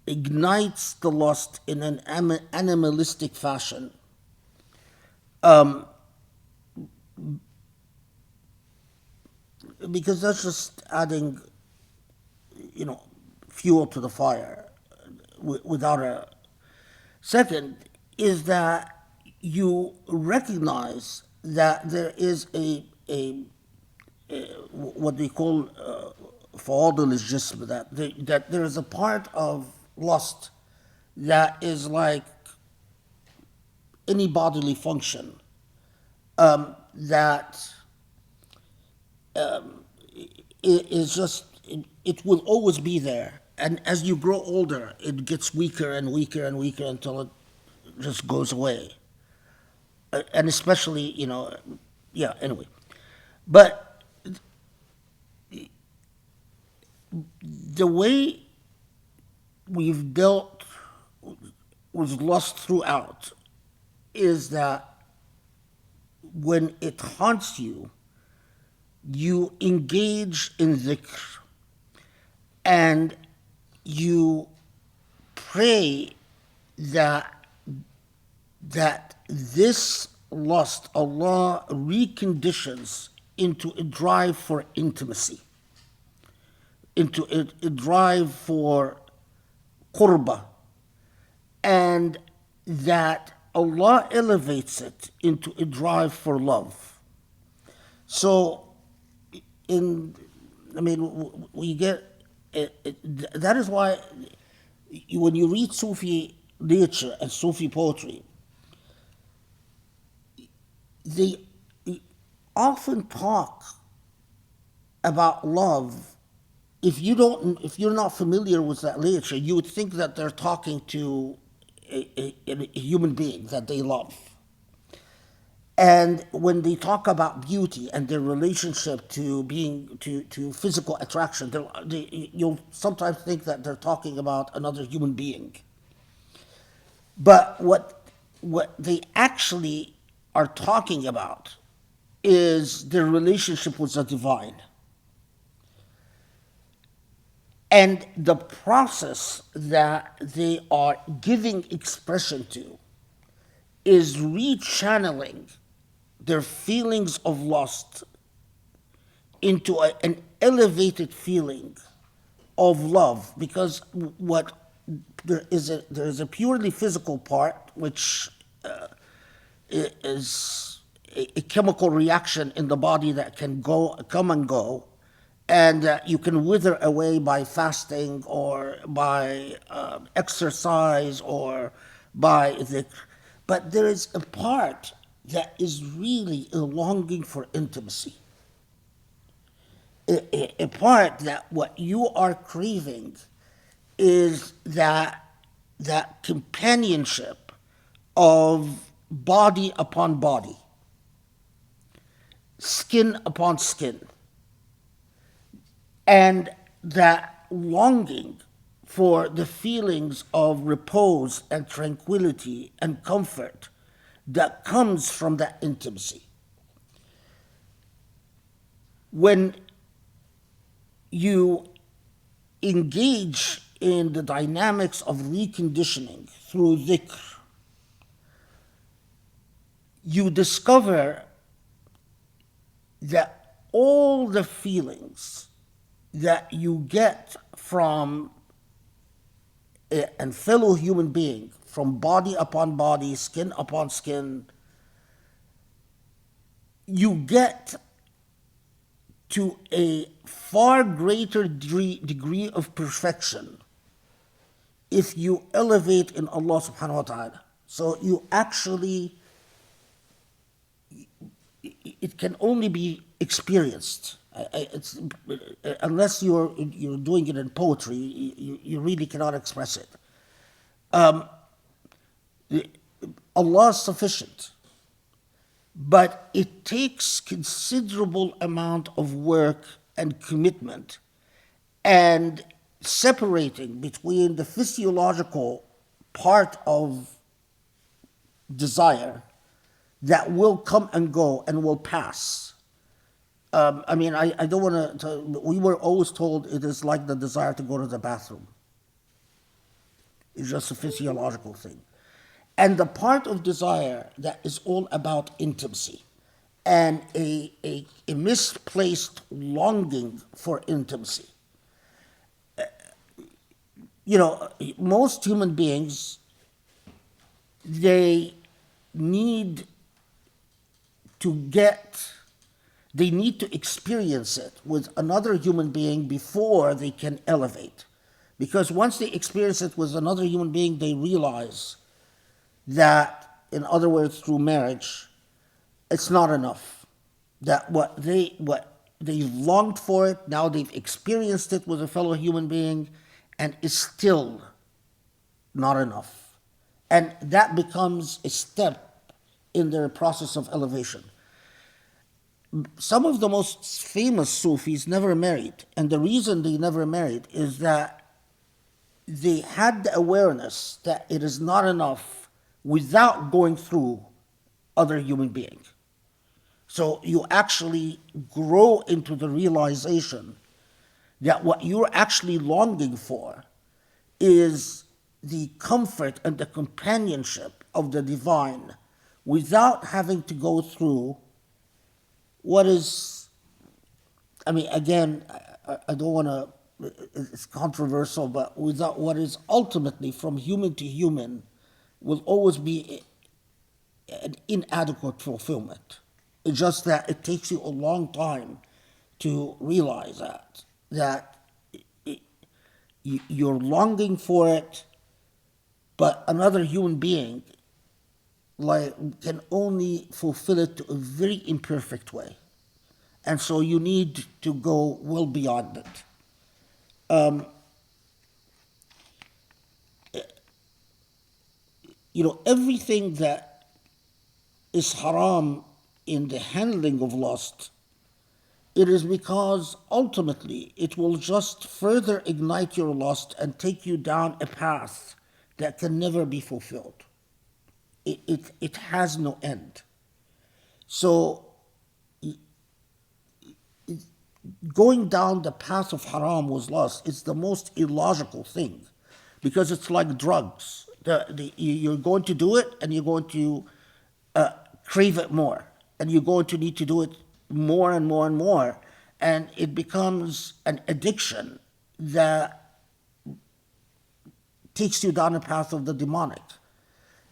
[SPEAKER 2] ignites the lust in an animalistic fashion. Because that's just adding, fuel to the fire without a. Second is that you recognize that there is a what they call fa'adil al-jism, that there is a part of lust that is like any bodily function, that is just, it will always be there. And as you grow older, it gets weaker and weaker and weaker until it just goes away. And especially, yeah, anyway. But the way we've dealt with lust throughout is that when it haunts you, you engage in dhikr and you pray that this lust Allah reconditions into a drive for intimacy, into a drive for qurbah, and that Allah elevates it into a drive for love. So, we get, that is why when you read Sufi literature and Sufi poetry, they often talk about love. If you're not familiar with that literature, you would think that they're talking to a human being that they love. And when they talk about beauty and their relationship to physical attraction, you'll sometimes think that they're talking about another human being. But what they actually are talking about is their relationship with the divine. And the process that they are giving expression to is rechanneling their feelings of lust into an elevated feeling of love, because there is a purely physical part, which is a chemical reaction in the body that can come and go, and you can wither away by fasting or by exercise or by dhikr. But there is a part that is really a longing for intimacy. A part that what you are craving is that companionship of body upon body, skin upon skin, and that longing for the feelings of repose and tranquility and comfort that comes from that intimacy. When you engage in the dynamics of reconditioning through dhikr, you discover that all the feelings that you get from a fellow human being, from body upon body, skin upon skin, you get to a far greater degree of perfection if you elevate in Allah subhanahu wa ta'ala. So you actually, it can only be experienced. Unless you're doing it in poetry, you really cannot express it. Allah is sufficient, but it takes considerable amount of work and commitment and separating between the physiological part of desire that will come and go and will pass. I don't want to, we were always told it is like the desire to go to the bathroom. It's just a physiological thing. And the part of desire that is all about intimacy and a misplaced longing for intimacy. Most human beings, they need to experience it with another human being before they can elevate. Because once they experience it with another human being, they realize that in other words, through marriage, it's not enough. That what they've longed for it, now they've experienced it with a fellow human being, and it's still not enough. And that becomes a step in their process of elevation. Some of the most famous Sufis never married, and the reason they never married is that they had the awareness that it is not enough without going through other human beings. So you actually grow into the realization that what you're actually longing for is the comfort and the companionship of the divine without having to go through what is, I mean, again, I don't want to, it's controversial, but without what is ultimately from human to human will always be an inadequate fulfillment. It's just that it takes you a long time to realize that you're longing for it, but another human being can only fulfill it to a very imperfect way. And so you need to go well beyond it. Everything that is haram in the handling of lust, it is because ultimately it will just further ignite your lust and take you down a path that can never be fulfilled. It has no end. So going down the path of haram with lust is the most illogical thing, because it's like drugs. You're going to do it, and you're going to crave it more, and you're going to need to do it more and more and more, and it becomes an addiction that takes you down a path of the demonic.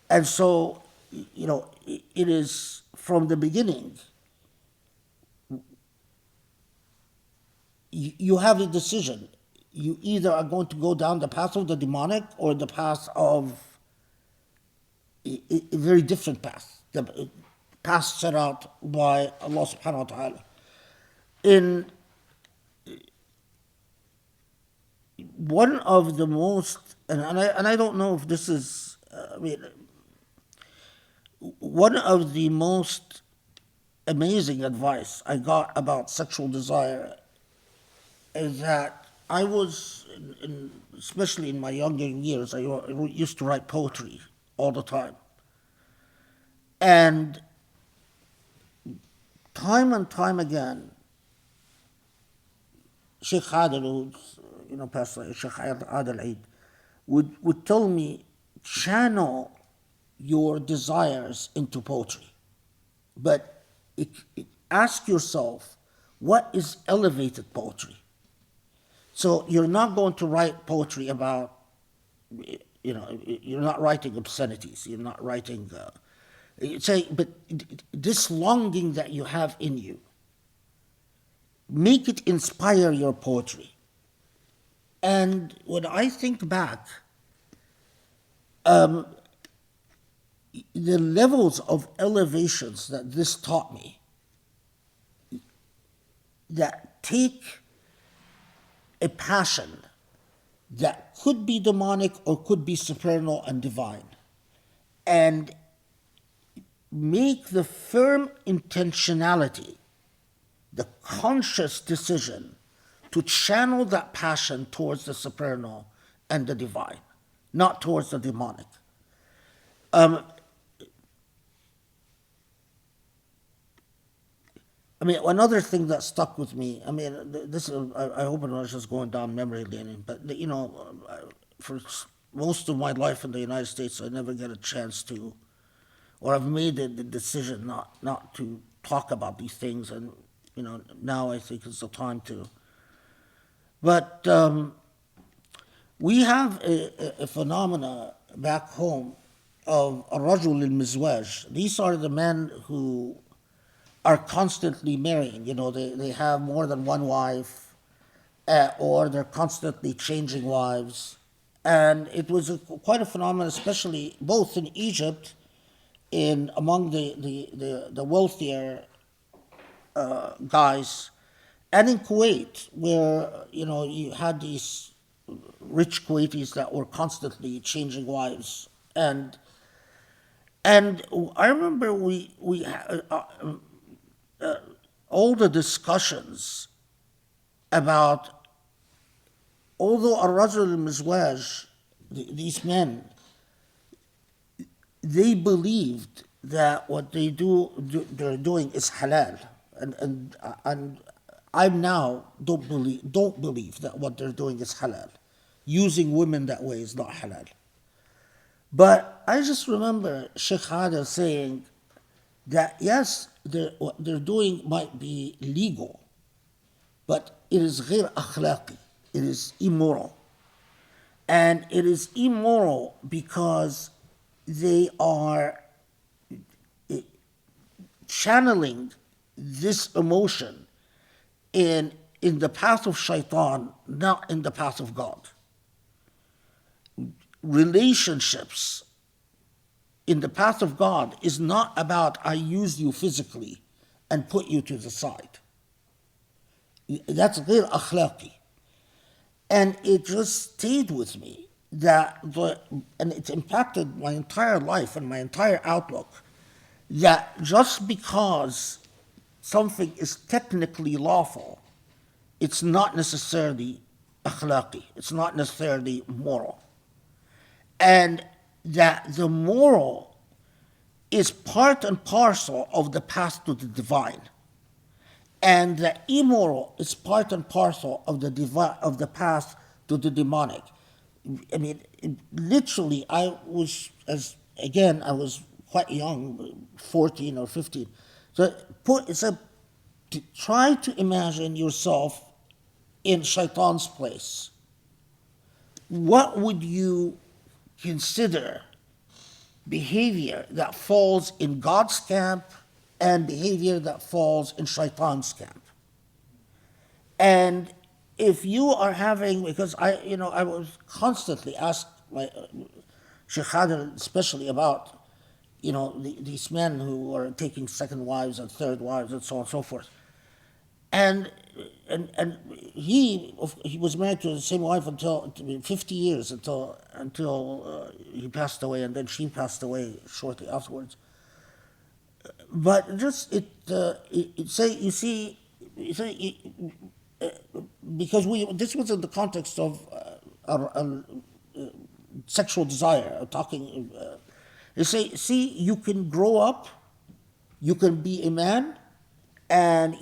[SPEAKER 2] And so, it is from the beginning, you have a decision. You either are going to go down the path of the demonic or the path of a very different path, the path set out by Allah subhanahu wa ta'ala. In one of the most, and I don't know if this is, one of the most amazing advice I got about sexual desire is that I was, especially in my younger years, I used to write poetry all the time. And time again, Sheikh Adil, who's, passed away, Sheikh Adil Eid, would tell me, channel your desires into poetry. But ask yourself, what is elevated poetry? So you're not going to write poetry about, you're not writing obscenities, you're not writing, but this longing that you have in you, make it inspire your poetry. And when I think back, the levels of elevations that this taught me, that take a passion that could be demonic or could be supernal and divine, and make the firm intentionality, the conscious decision to channel that passion towards the supernal and the divine, not towards the demonic. Another thing that stuck with me, this is, I hope I'm not just going down memory lane, but, for most of my life in the United States, I never get a chance to, or I've made the decision not to talk about these things, and, now I think it's the time to. But we have a phenomena back home of الرجل المزواج. These are the men who are constantly marrying. They have more than one wife, or they're constantly changing wives. And it was quite a phenomenon, especially both in Egypt in among the wealthier guys, and in Kuwait, where you had these rich Kuwaitis that were constantly changing wives, and I remember we had all the discussions about, although الرجل المزواج, these men, they believed that what they're doing is halal, and I now don't believe that what they're doing is halal. Using women that way is not halal. But I just remember Sheikh Adel saying that yes, what they're doing might be legal, but it is غير أخلاقي, it is immoral. And it is immoral because they are channeling this emotion in the path of shaitan, not in the path of God. Relationships in the path of God is not about I use you physically and put you to the side. That's غير أخلاقي. And it just stayed with me and it impacted my entire life and my entire outlook, that just because something is technically lawful, it's not necessarily akhlaqi, it's not necessarily moral. And that the moral is part and parcel of the path to the divine. And the immoral is part and parcel of the path to the demonic. I mean, literally, I was quite young, 14 or 15. So try to imagine yourself in Shaitan's place. What would you consider behavior that falls in God's camp and behavior that falls in Shaitan's camp? And if you are having, because I was constantly asked by Sheikh Khadir especially about, these men who are taking second wives and third wives and so on and so forth. And he was married to the same wife until 50 years until he passed away, and then she passed away shortly afterwards. But just because this was in the context of sexual desire, talking. You say, see, you can grow up, you can be a man, and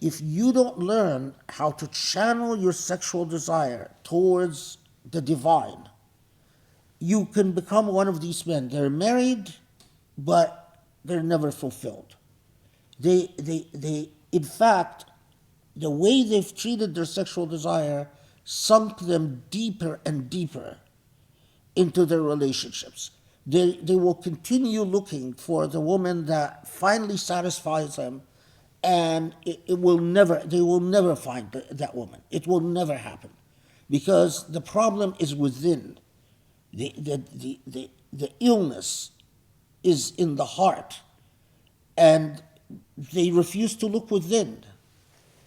[SPEAKER 2] if you don't learn how to channel your sexual desire towards the divine, you can become one of these men. They're married, but they're never fulfilled. In fact, the way they've treated their sexual desire sunk them deeper and deeper into their relationships. They will continue looking for the woman that finally satisfies them, and they will never find that woman. It will never happen, because the problem is within. The illness is in the heart, and they refuse to look within.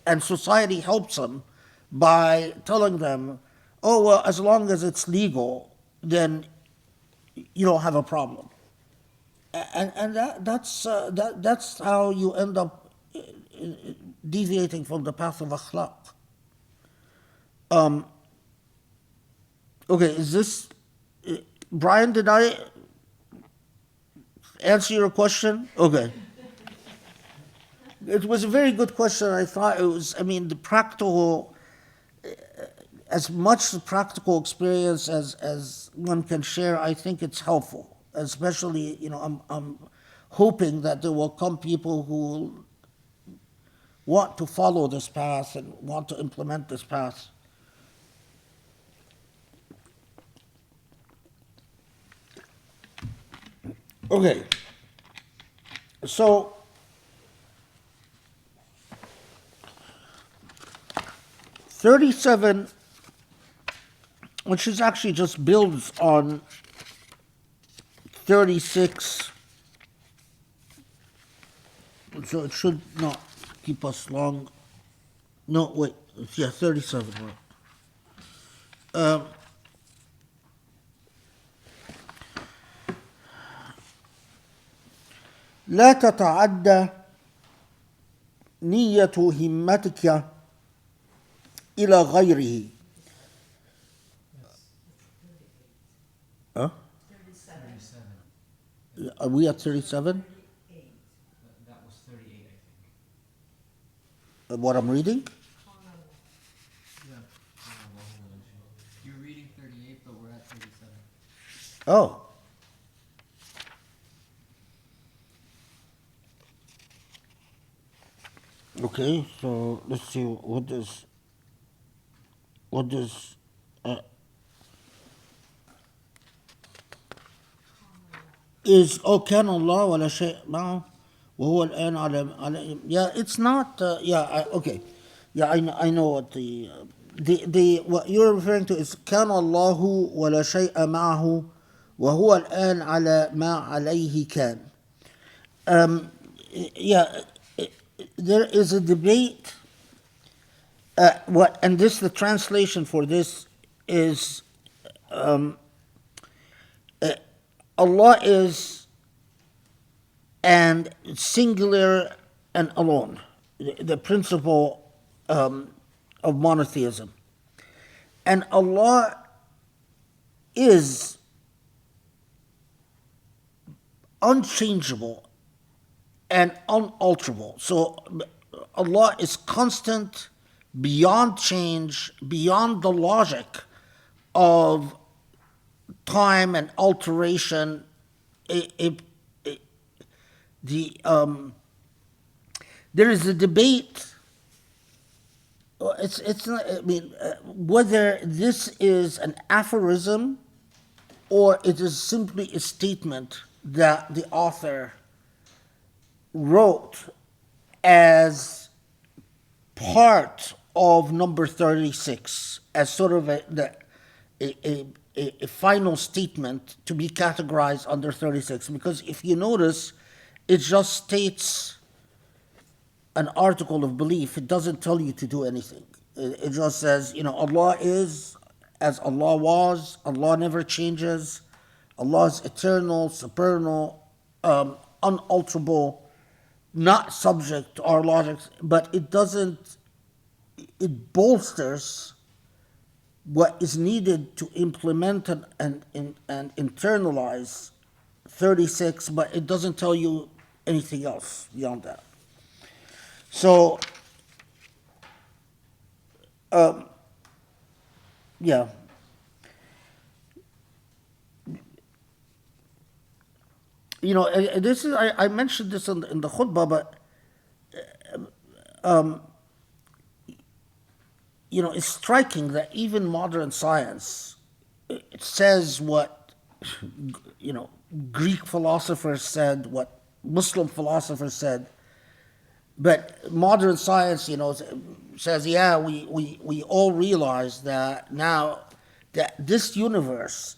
[SPEAKER 2] And society helps them by telling them, oh, well, as long as it's legal, then you don't have a problem. And that's how you end up deviating from the path of akhlaq. Okay, is this... Brian, did I answer your question? Okay. It was a very good question. I thought it was, the practical, as much the practical experience as one can share, I think it's helpful. Especially, I'm hoping that there will come people who want to follow this path and want to implement this path. Okay. So, 37, which is actually just builds on 36 So it should not keep us long. No, wait. Yeah, 37, right. لا تتعدى نية همتك إلى غيره. Huh?
[SPEAKER 3] 37.
[SPEAKER 2] Are we at 37?
[SPEAKER 3] 38.
[SPEAKER 4] That was 38, I think.
[SPEAKER 2] What I'm reading?
[SPEAKER 4] Yeah. You're reading 38, but we're at 37.
[SPEAKER 2] Oh. Okay, so let's see what does is كان الله ولا شيء معه وهو الآن على yeah, it's not okay, yeah, I know what the what you're referring to is كان الله ولا شيء معه وهو الآن على ما عليه كان. Yeah, there is a debate. And the translation for this is Allah is and singular and alone, the principle of monotheism. And Allah is unchangeable and unalterable. So Allah is constant, beyond change, beyond the logic of time and alteration. There is a debate. It's not, I mean, whether this is an aphorism or it is simply a statement that the author wrote as part of number 36, as sort of a final statement to be categorized under 36. Because if you notice, it just states an article of belief. It doesn't tell you to do anything. It just says, Allah is as Allah was. Allah never changes. Allah is eternal, supernal, unalterable, not subject to our logic. But it doesn't, it bolsters what is needed to implement and internalize 36, but it doesn't tell you anything else beyond that. So, yeah. This is, I mentioned this in the khutbah, but it's striking that even modern science, it says what Greek philosophers said, what Muslim philosophers said, but modern science, says, yeah, we all realize that now that this universe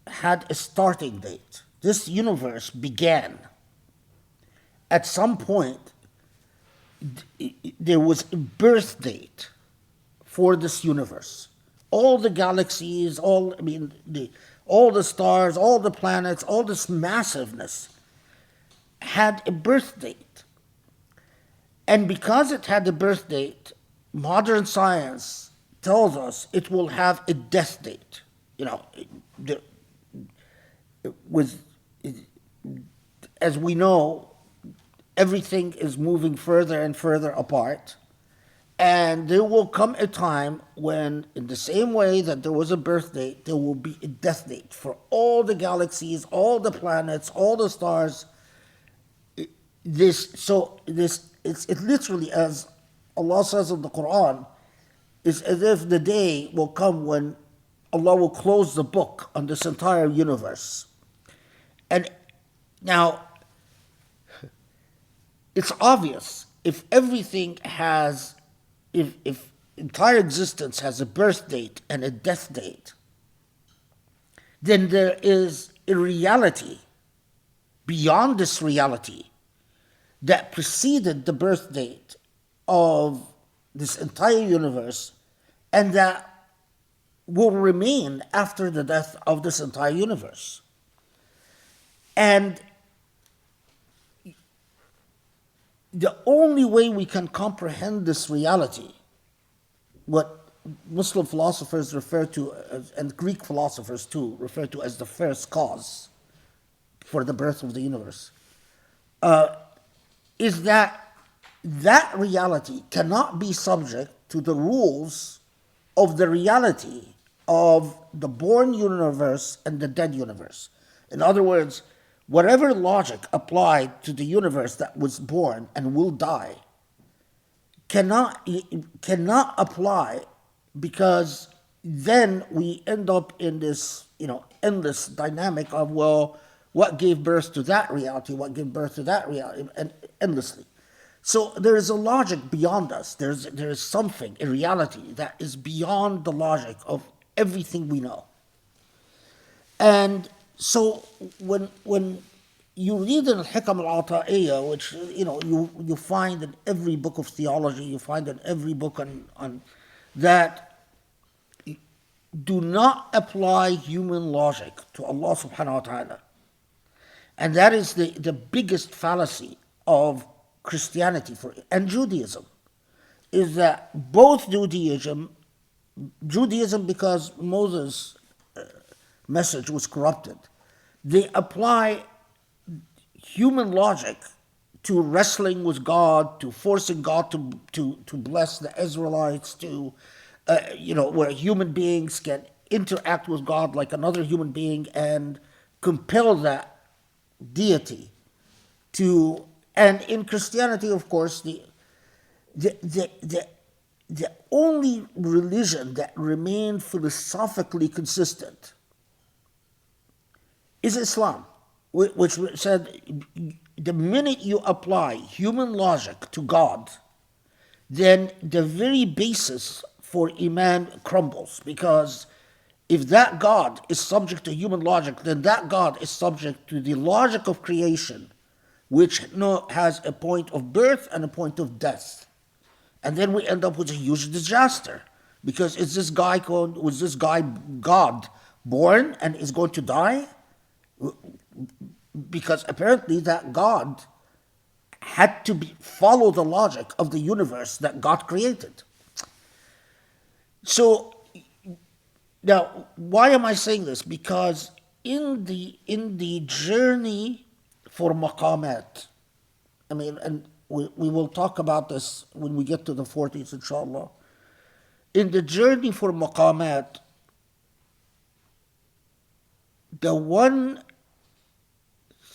[SPEAKER 2] had a starting date. This universe began. At some point, there was a birth date for this universe. All the galaxies, all the stars, all the planets, all this massiveness had a birth date. And because it had a birth date, modern science tells us it will have a death date. As we know, everything is moving further and further apart. And there will come a time when, in the same way that there was a birth date, there will be a death date for all the galaxies, all the planets, all the stars. It's literally, as Allah says in the Quran, it's as if the day will come when Allah will close the book on this entire universe. And now, it's obvious, if entire existence has a birth date and a death date, then there is a reality beyond this reality that preceded the birth date of this entire universe and that will remain after the death of this entire universe. And the only way we can comprehend this reality, what Muslim philosophers refer to, and Greek philosophers too, refer to as the first cause for the birth of the universe, is that reality cannot be subject to the rules of the reality of the born universe and the dead universe. In other words, whatever logic applied to the universe that was born and will die cannot apply, because then we end up in this endless dynamic of, well, what gave birth to that reality, what gave birth to that reality, and endlessly. So there is a logic beyond us. There is something, a reality that is beyond the logic of everything we know. And so when you read in Hikam al-Ata'iyya, which you find in every book of theology, you find in every book on that, do not apply human logic to Allah subhanahu wa ta'ala. And that is the biggest fallacy of Christianity and Judaism, is that both Judaism because Moses' message was corrupted, they apply human logic to wrestling with God, to forcing God to bless the Israelites, to where human beings can interact with God like another human being and compel that deity to. And in Christianity, of course, the only religion that remained philosophically consistent is Islam, which said the minute you apply human logic to God, then the very basis for Iman crumbles. Because if that God is subject to human logic, then that God is subject to the logic of creation, which has a point of birth and a point of death. And then we end up with a huge disaster. Because was this guy God born and is going to die? Because apparently that God had to follow the logic of the universe that God created. So now, why am I saying this? Because in the journey for maqamat, and we will talk about this when we get to the 40s, inshallah. In the journey for maqamat, the one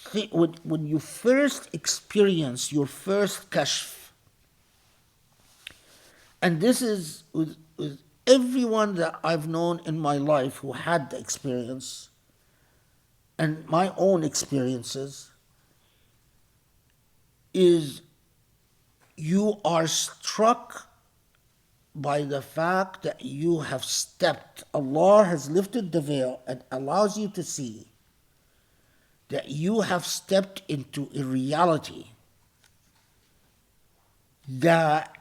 [SPEAKER 2] thing, when you first experience your first kashf, and this is with everyone that I've known in my life who had the experience, and my own experiences, is you are struck by the fact that you have stepped, Allah has lifted the veil and allows you to see that you have stepped into a reality that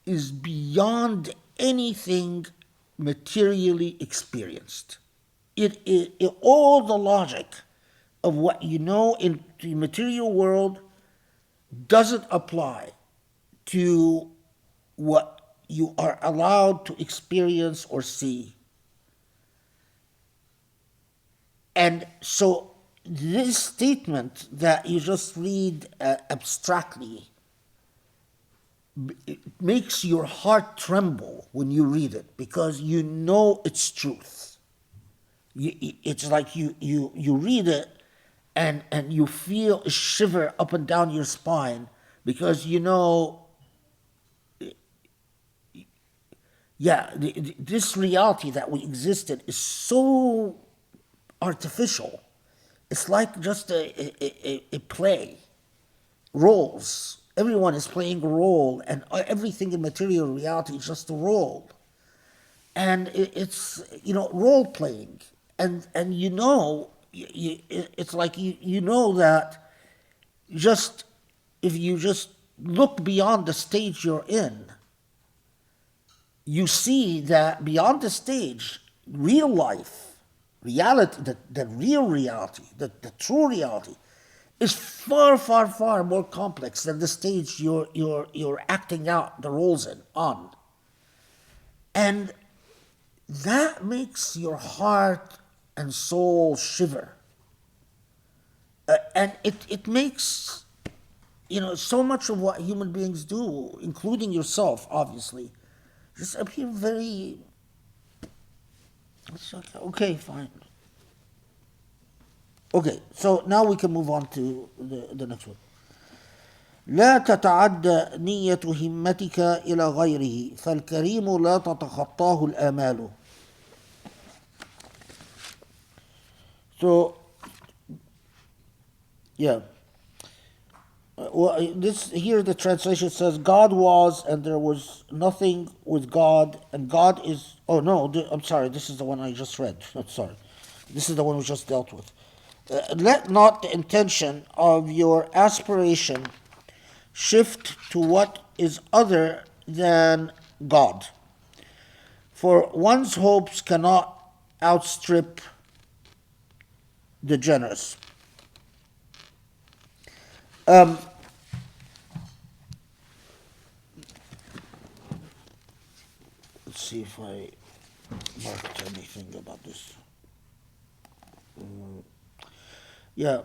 [SPEAKER 2] is beyond anything materially experienced. All the logic of what you know in the material world doesn't apply to what you are allowed to experience or see. And so this statement that you just read abstractly, it makes your heart tremble when you read it, because you know its truth. It's like you read it and you feel a shiver up and down your spine, because this reality that we exist in is so artificial. It's like just a play, roles. Everyone is playing a role, and everything in material reality is just a role. And it's role playing, and it's like you know that just if you just look beyond the stage you're in, you see that beyond the stage, real life, reality, the real reality, the true reality, is far, far, far more complex than the stage you're acting out the roles on. And that makes your heart and soul shiver. And it makes, so much of what human beings do, including yourself, obviously, just appear very, it's okay, fine. Okay, so now we can move on to the next one. لا تتعدى نية همتك إلى غيره فالكريم لا تتخطاه الآمال. So, yeah. Well, this here the translation says God was and there was nothing with God and God is. Oh no, I'm sorry. This is the one I just read. I'm sorry. This is the one we just dealt with. Let not the intention of your aspiration shift to what is other than God, for one's hopes cannot outstrip the generous. Let's see if I marked anything about this. Yeah.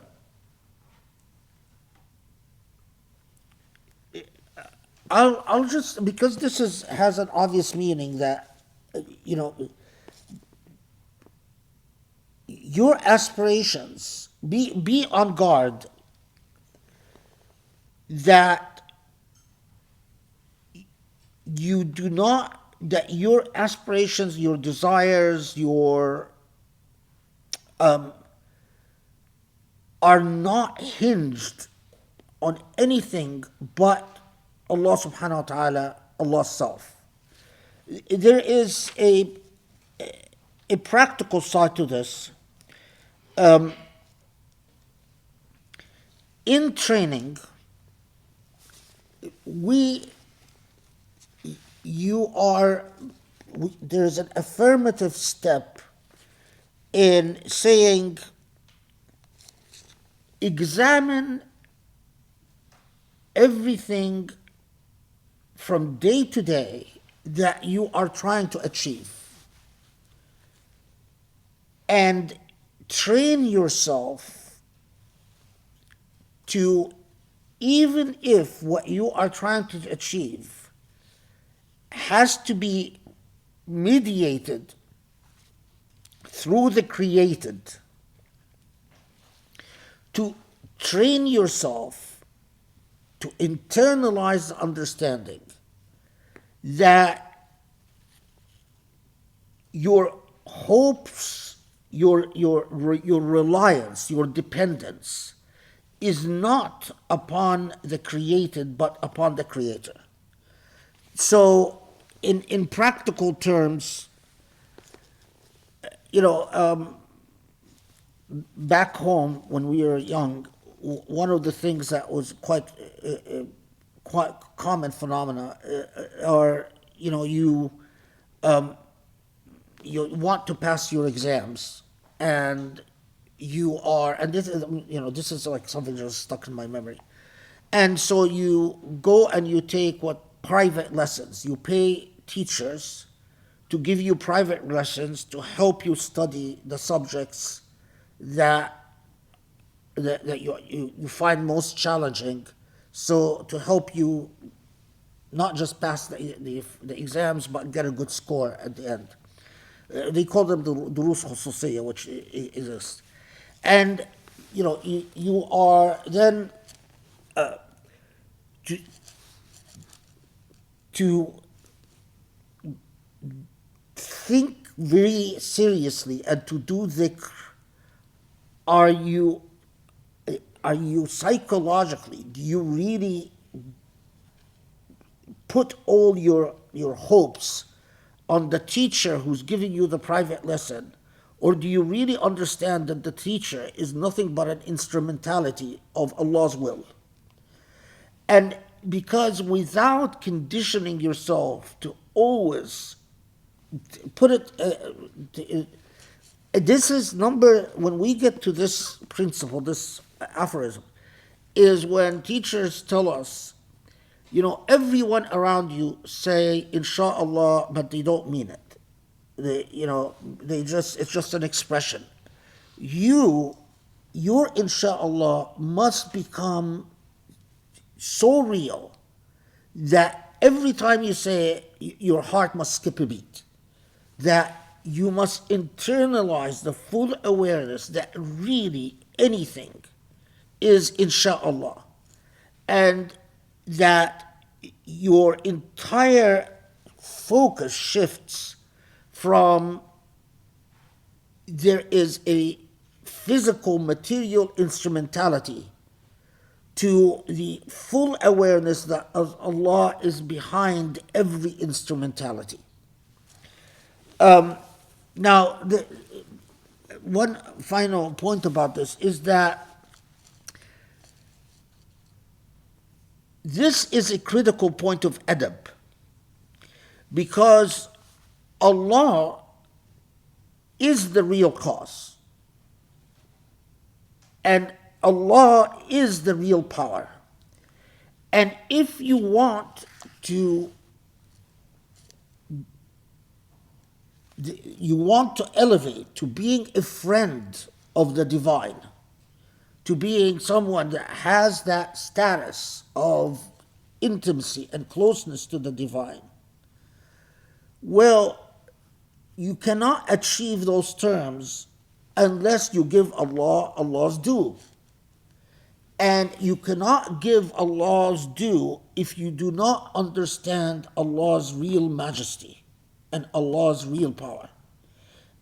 [SPEAKER 2] I'll just, because this has an obvious meaning that, your aspirations, be on guard that you do not, that your aspirations, your desires, are not hinged on anything but Allah subhanahu wa ta'ala, Allah's self. There is a practical side to this. In training, there's an affirmative step in saying, examine everything from day to day that you are trying to achieve and train yourself to, even if what you are trying to achieve has to be mediated through the created, to train yourself to internalize the understanding that your hopes, your reliance, your dependence is not upon the created but upon the creator. So in practical terms, back home when we were young, one of the things that was quite common phenomena are, you want to pass your exams, and this is like something that was stuck in my memory, and so you go and you take private lessons. You pay teachers to give you private lessons to help you study the subjects that you find most challenging, so to help you not just pass the exams but get a good score at the end. They call them the durus khususiyya, which exists. And you are then to think very seriously and to do dhikr. Are you psychologically, do you really put all your hopes on the teacher who's giving you the private lesson, or do you really understand that the teacher is nothing but an instrumentality of Allah's will? And because without conditioning yourself to always put it, this is when we get to this principle, this aphorism, is when teachers tell us, everyone around you say inshallah, but they don't mean it. It's just an expression. Your inshallah must become so real that every time you say it, your heart must skip a beat. That you must internalize the full awareness that really anything is insha'Allah. And that your entire focus shifts from there is a physical material instrumentality to the full awareness that Allah is behind every instrumentality. Now, one final point about this is that this is a critical point of adab, because Allah is the real cause, and Allah is the real power. And if you want to elevate to being a friend of the divine, to being someone that has that status of intimacy and closeness to the divine, well, you cannot achieve those terms unless you give Allah Allah's due. And you cannot give Allah's due if you do not understand Allah's real majesty and Allah's real power.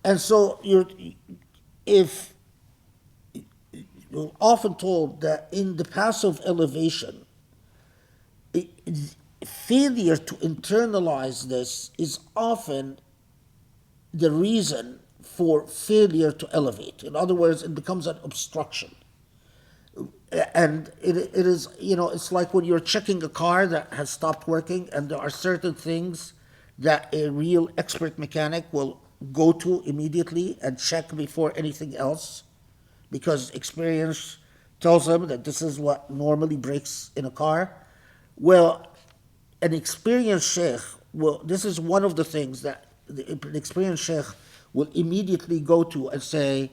[SPEAKER 2] And so you're often told that in the path of elevation, failure to internalize this is often the reason for failure to elevate. In other words, it becomes an obstruction. And it is, it's like when you're checking a car that has stopped working, and there are certain things that a real expert mechanic will go to immediately and check before anything else, because experience tells them that this is what normally breaks in a car. Well, an experienced sheikh this is one of the things that an experienced sheikh will immediately go to and say,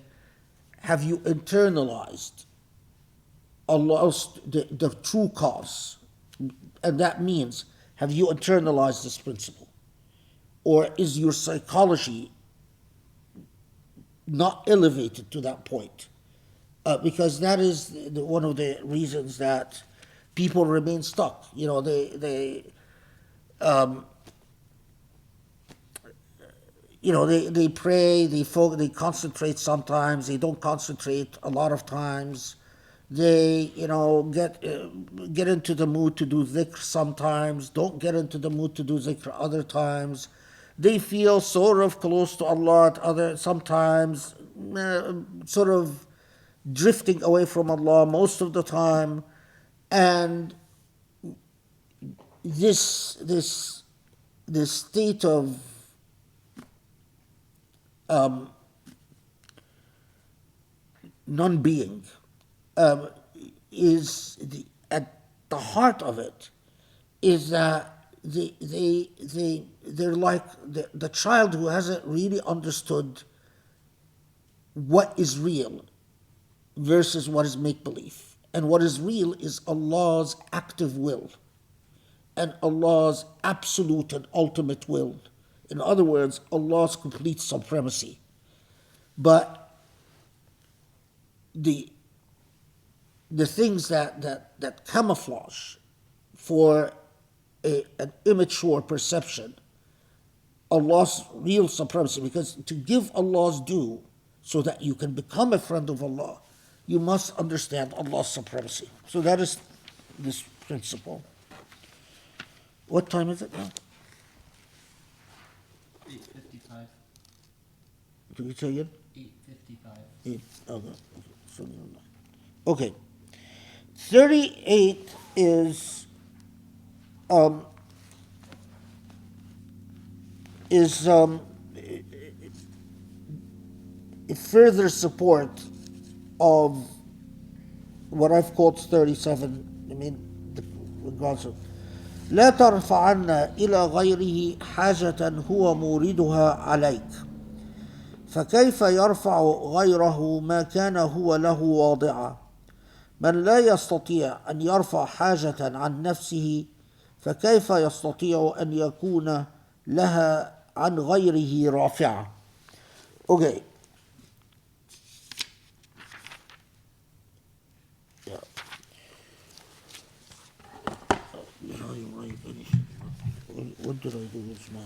[SPEAKER 2] have you internalized Allah's the true cause? And that means, have you internalized this principle? Or is your psychology not elevated to that point? Because that is one of the reasons that people remain stuck. They pray, they concentrate sometimes, they don't concentrate a lot of times. They, get into the mood to do dhikr sometimes, don't get into the mood to do dhikr other times. They feel sort of close to Allah sometimes, sort of drifting away from Allah most of the time. And this state of non-being is at the heart of it is that they're like the child who hasn't really understood what is real versus what is make-believe. And what is real is Allah's active will and Allah's absolute and ultimate will. In other words, Allah's complete supremacy. But the things that camouflage for an immature perception Allah's real supremacy, because to give Allah's due so that you can become a friend of Allah, you must understand Allah's supremacy. So that is this principle. What time is it now?
[SPEAKER 4] 8:55.
[SPEAKER 2] Can you say again?
[SPEAKER 4] 8:55.
[SPEAKER 2] Okay. 38 is um, is a further support of what I've called 37. I mean, regards of لا ترفعن إلى غيره حاجة هو موردها عليك فكيف يرفع غيره ما كان هو له واضعا من لا يستطيع أن يرفع حاجة عن نفسه فكيف يستطيع أن يكون لها عن غيره رافعا. Okay. Yeah. What did I do with my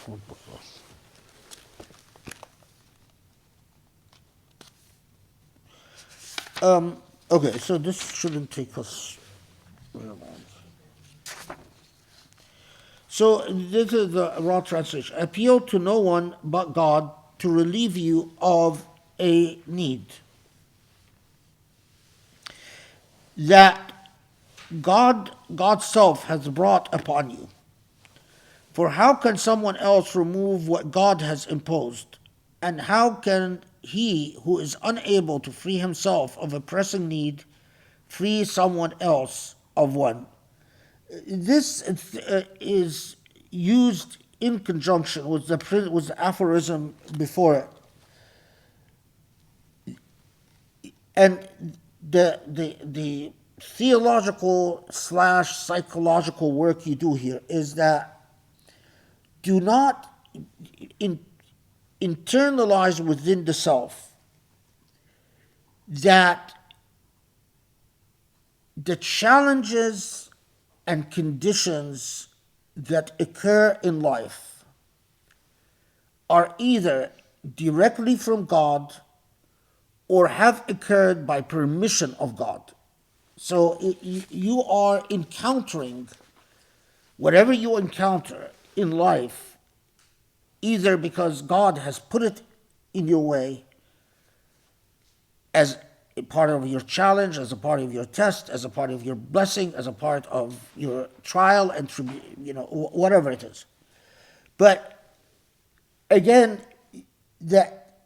[SPEAKER 2] phone book? Okay, so this shouldn't take us very long. So this is the raw translation. Appeal to no one but God to relieve you of a need that God's self has brought upon you. For how can someone else remove what God has imposed? And how can he who is unable to free himself of a pressing need free someone else of one? This is used in conjunction with the aphorism before it. And the theological / psychological work you do here is that do not internalize within the self that the challenges and conditions that occur in life are either directly from God or have occurred by permission of God. So you are encountering whatever you encounter in life, either because God has put it in your way as a part of your challenge, as a part of your test, as a part of your blessing, as a part of your trial and whatever it is. But again, that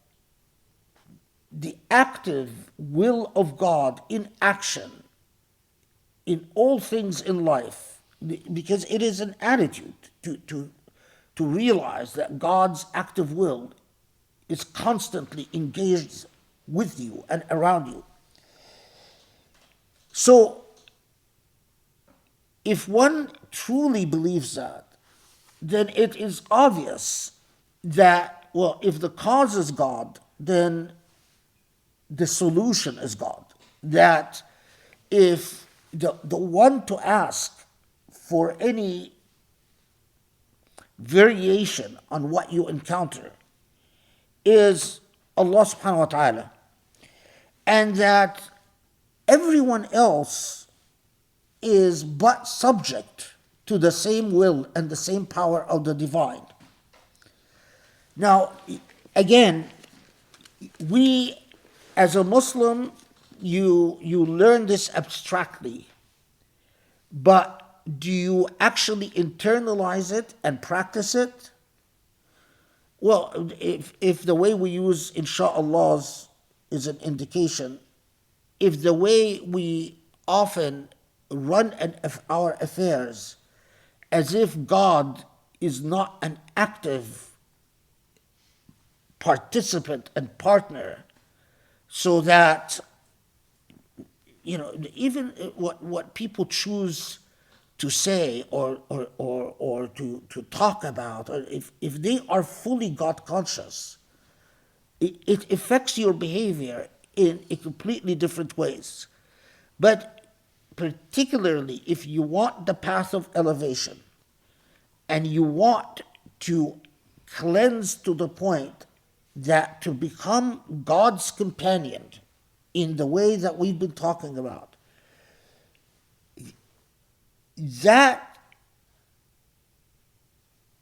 [SPEAKER 2] the active will of God in action in all things in life, because it is an attitude to realize that God's active will is constantly engaged with you and around you. So, if one truly believes that, then it is obvious that, well, if the cause is God, then the solution is God. That if the one to ask for any variation on what you encounter is Allah subhanahu wa ta'ala, and that everyone else is but subject to the same will and the same power of the divine. Now, again, we as a Muslim, you learn this abstractly, but do you actually internalize it and practice it? Well, if the way we use insha'Allah is an indication, if the way we often run our affairs as if God is not an active participant and partner, so that even what people choose to say or to talk about, or if they are fully God conscious, it affects your behavior in a completely different ways. But particularly if you want the path of elevation and you want to cleanse to the point that to become God's companion in the way that we've been talking about, that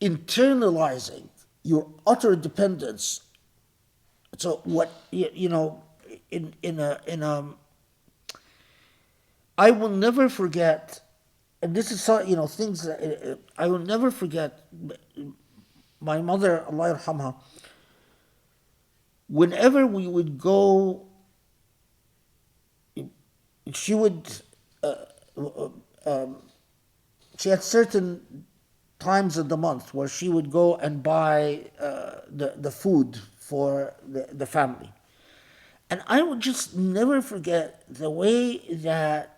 [SPEAKER 2] internalizing your utter dependence. So what I will never forget and this is so, things that I will never forget. My mother, Allah yarhamha, whenever we would go, she would, she had certain times of the month where she would go and buy the food for the family. And I would just never forget the way that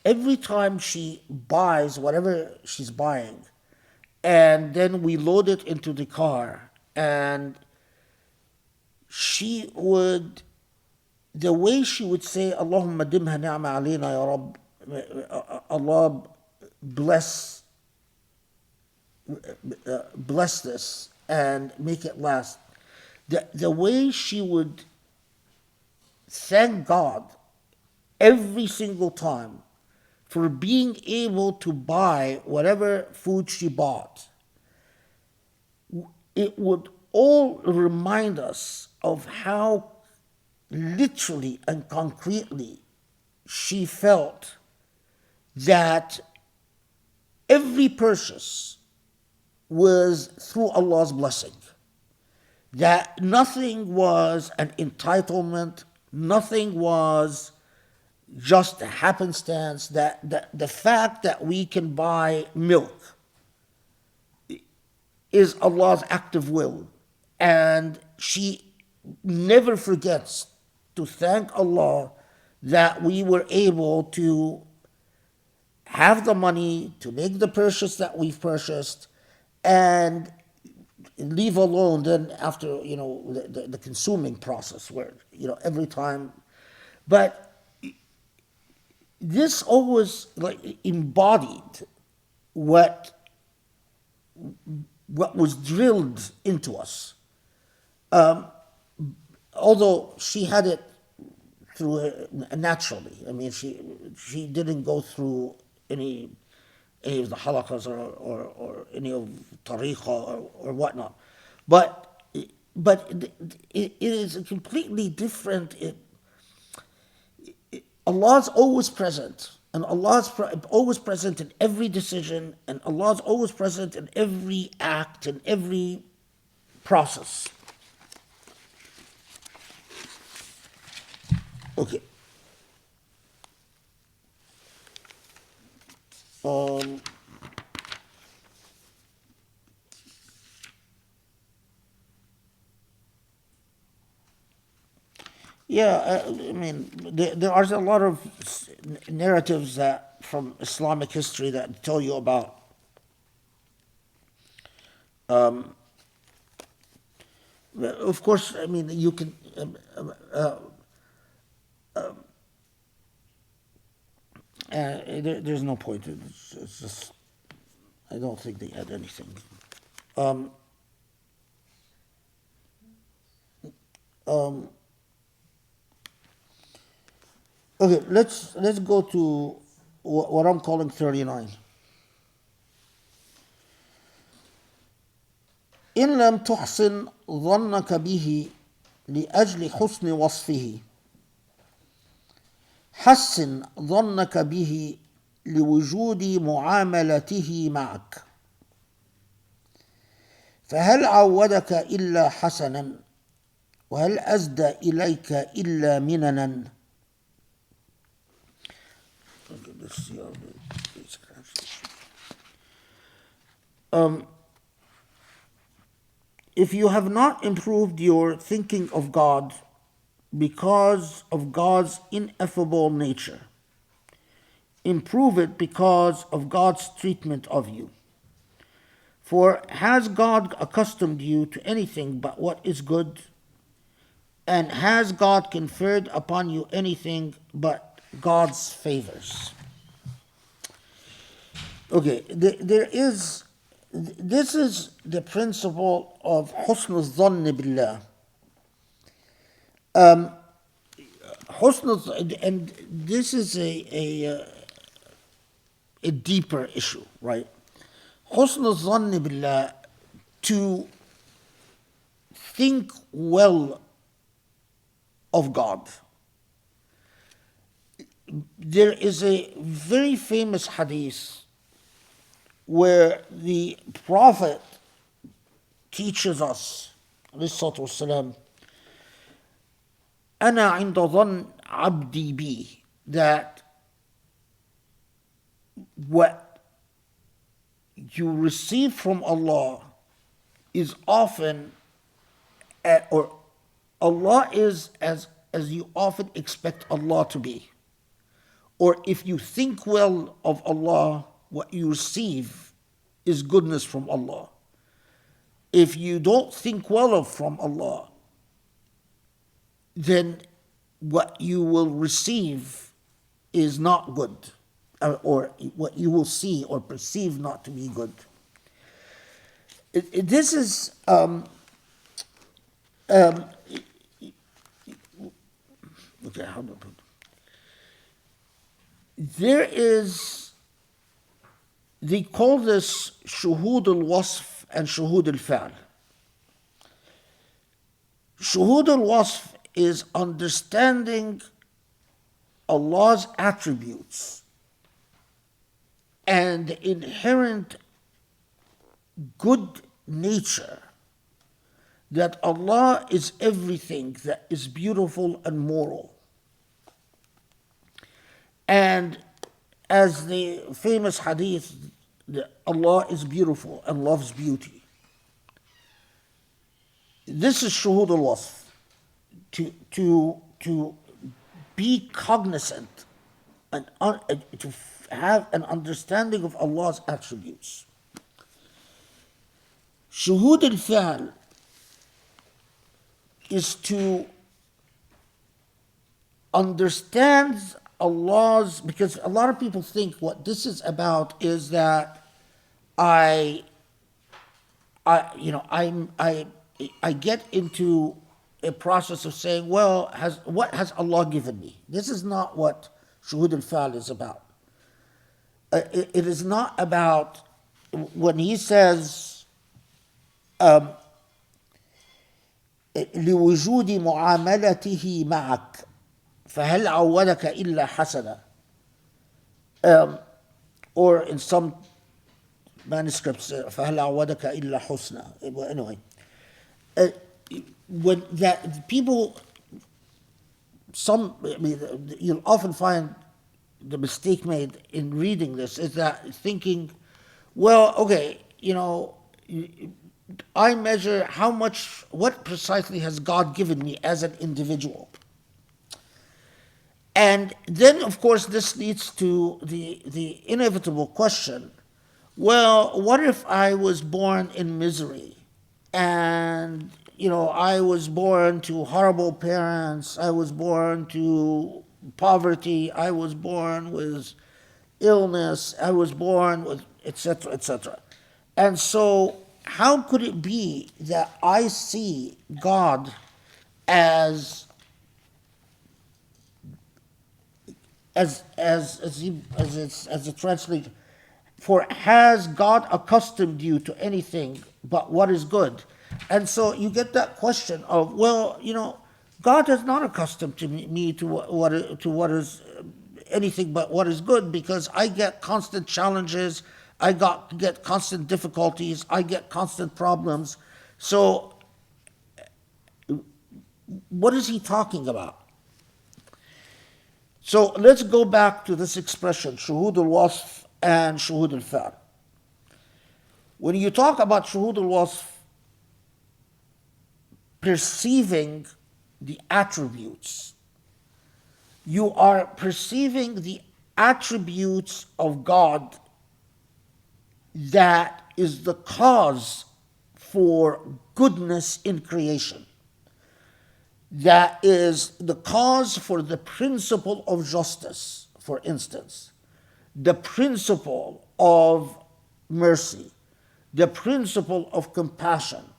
[SPEAKER 2] every time she buys whatever she's buying, and then we load it into the car, and she would, the way she would say, Allahumma dimha ni'ma alayna ya Rabb, Allah bless bless this and make it last. The way she would thank God every single time for being able to buy whatever food she bought, it would all remind us of how literally and concretely she felt that every purchase was through Allah's blessing. That nothing was an entitlement, nothing was just a happenstance, that the fact that we can buy milk is Allah's act of will. And she never forgets to thank Allah that we were able to have the money to make the purchase that we've purchased, and leave alone then after the consuming process where every time. But this always like embodied what was drilled into us. Although she had it through naturally. I mean, she didn't go through any of the halaqas or any of tariqa or whatnot. But it is a completely different. Allah's always present, and Allah's always present in every decision, and Allah's always present in every act, in every process. Okay. Yeah, I mean, there are a lot of narratives that from Islamic history that tell you about of course, I mean, you can there's no point. It's just, I don't think they had anything. Okay, let's go to what I'm calling 39. إن لم تحسن ظنك به لأجل حسن وصفه حسن ظنك به لوجود معاملته معك فهل عودك إلا حسنا وهل أزدى إليك إلا مننا. If you have not improved your thinking of God because of God's ineffable nature, improve it because of God's treatment of you. For has God accustomed you to anything but what is good? And has God conferred upon you anything but God's favors? Okay, this is the principle of husn al-dhann billah. And this is a deeper issue, right? Husn al-dhann billah, to think well of God. there is a very famous hadith where the Prophet teaches us, alayhi salatu wasalam, أنا عند ظن عبدي بي, that what you receive from Allah is often, or Allah is as you often expect Allah to be. Or if you think well of Allah, what you receive is goodness from Allah. If you don't think well of from Allah, then what you will receive is not good, or what you will see or perceive not to be good. This is okay. How do I put it? There is, they call this shuhud al-wasf and shuhud al-fa'l. Shuhud al-wasf is understanding Allah's attributes and the inherent good nature, that Allah is everything that is beautiful and moral. And as the famous hadith, that Allah is beautiful and loves beauty. This is shuhud al-wasf, to be cognizant and to have an understanding of Allah's attributes. Shuhud al-fa'l is to understand Allah's, because a lot of people think what this is about is that I get into a process of saying, well, what has Allah given me? This is not what shuhud al-fa'l is about. It is not about, when he says, لوجود معاملته معك فهل عودك إلا حسنا, or in some manuscripts فهل عودك إلا حسنا. Anyway, when that people, you'll often find the mistake made in reading this is that thinking, well, okay, I measure what precisely has God given me as an individual. And then, of course, this leads to the inevitable question, well, what if I was born in misery? And, I was born to horrible parents, I was born to poverty, I was born with illness, I was born with, etc., etc. And so, how could it be that I see God as a translator, for has God accustomed you to anything but what is good? And so you get that question of, well, God has not accustomed to me to what is anything but what is good, because I get constant challenges, I get constant difficulties, I get constant problems. So what is he talking about? So let's go back to this expression, shuhud al-wasf and shuhud al-fa'l. When you talk about shuhud al-wasf, perceiving the attributes, you are perceiving the attributes of God that is the cause for goodness in creation, that is the cause for the principle of justice, for instance, the principle of mercy, the principle of compassion,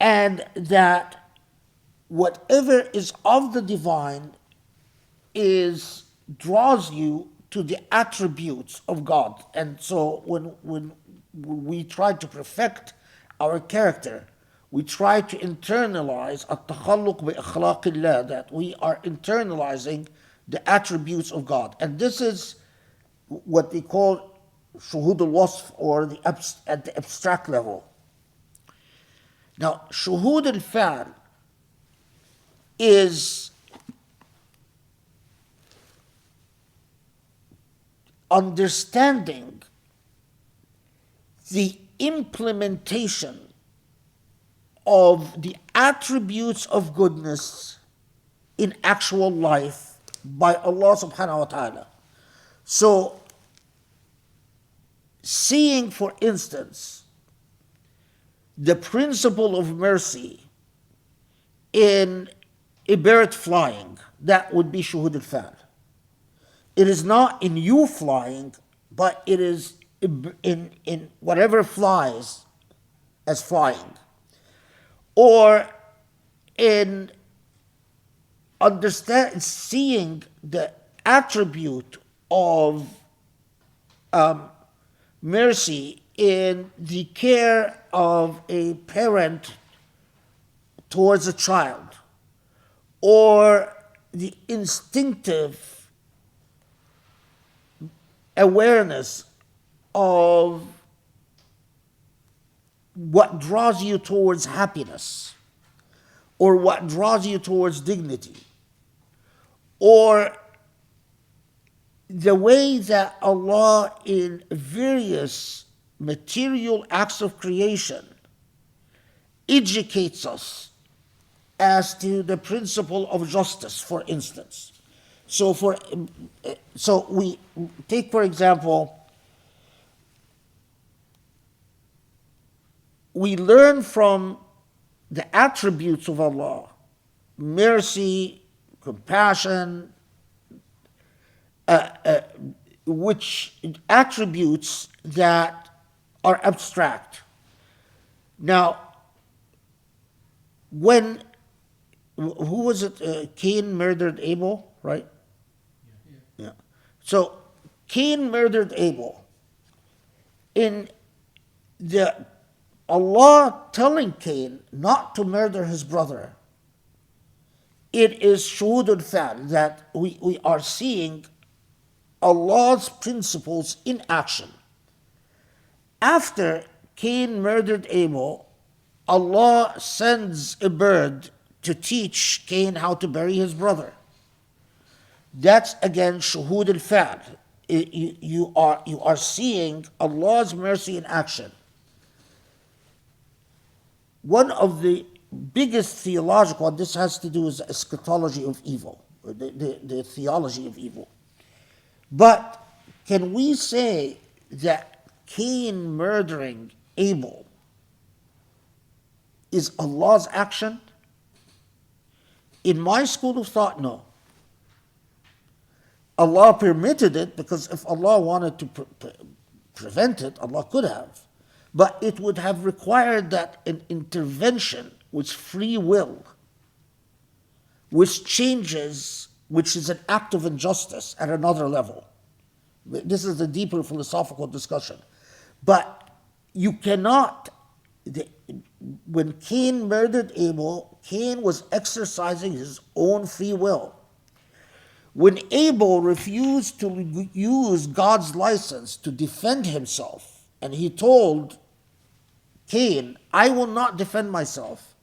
[SPEAKER 2] and that whatever is of the divine draws you to the attributes of God. And so when we try to perfect our character, we try to internalize التخلق بأخلاق الله, that we are internalizing the attributes of God. And this is what they call shuhud al-wasf, or at the abstract level. Now, shuhud al-fa'al is understanding the implementation of the attributes of goodness in actual life by Allah subhanahu wa ta'ala. So, seeing, for instance, the principle of mercy in a bird flying, that would be shuhud al-fa'al. It is not in you flying, but it is in whatever flies as flying. Or in seeing the attribute of mercy in the care of a parent towards a child, or the instinctive awareness of what draws you towards happiness, or what draws you towards dignity, or the way that Allah in various material acts of creation educates us as to the principle of justice, for instance. So we take, for example, we learn from the attributes of Allah, mercy, compassion, which attributes that are abstract. Now, who was it? Cain murdered Abel, right? Yeah. So Cain murdered Abel. In the Allah telling Cain not to murder his brother, it is shuhud al-fa'al, that we are seeing Allah's principles in action. After Cain murdered Abel, Allah sends a bird to teach Cain how to bury his brother. That's again shuhud al-fa'al. You are seeing Allah's mercy in action. One of the biggest theological, and this has to do with eschatology of evil, the theology of evil. But can we say that Cain murdering Abel is Allah's action? In my school of thought, no. Allah permitted it because if Allah wanted to prevent it, Allah could have. But it would have required that an intervention with free will, which changes, which is an act of injustice at another level. This is a deeper philosophical discussion. But you cannot, when Cain murdered Abel, Cain was exercising his own free will. When Abel refused to use God's license to defend himself, and he told Cain, I will not defend myself,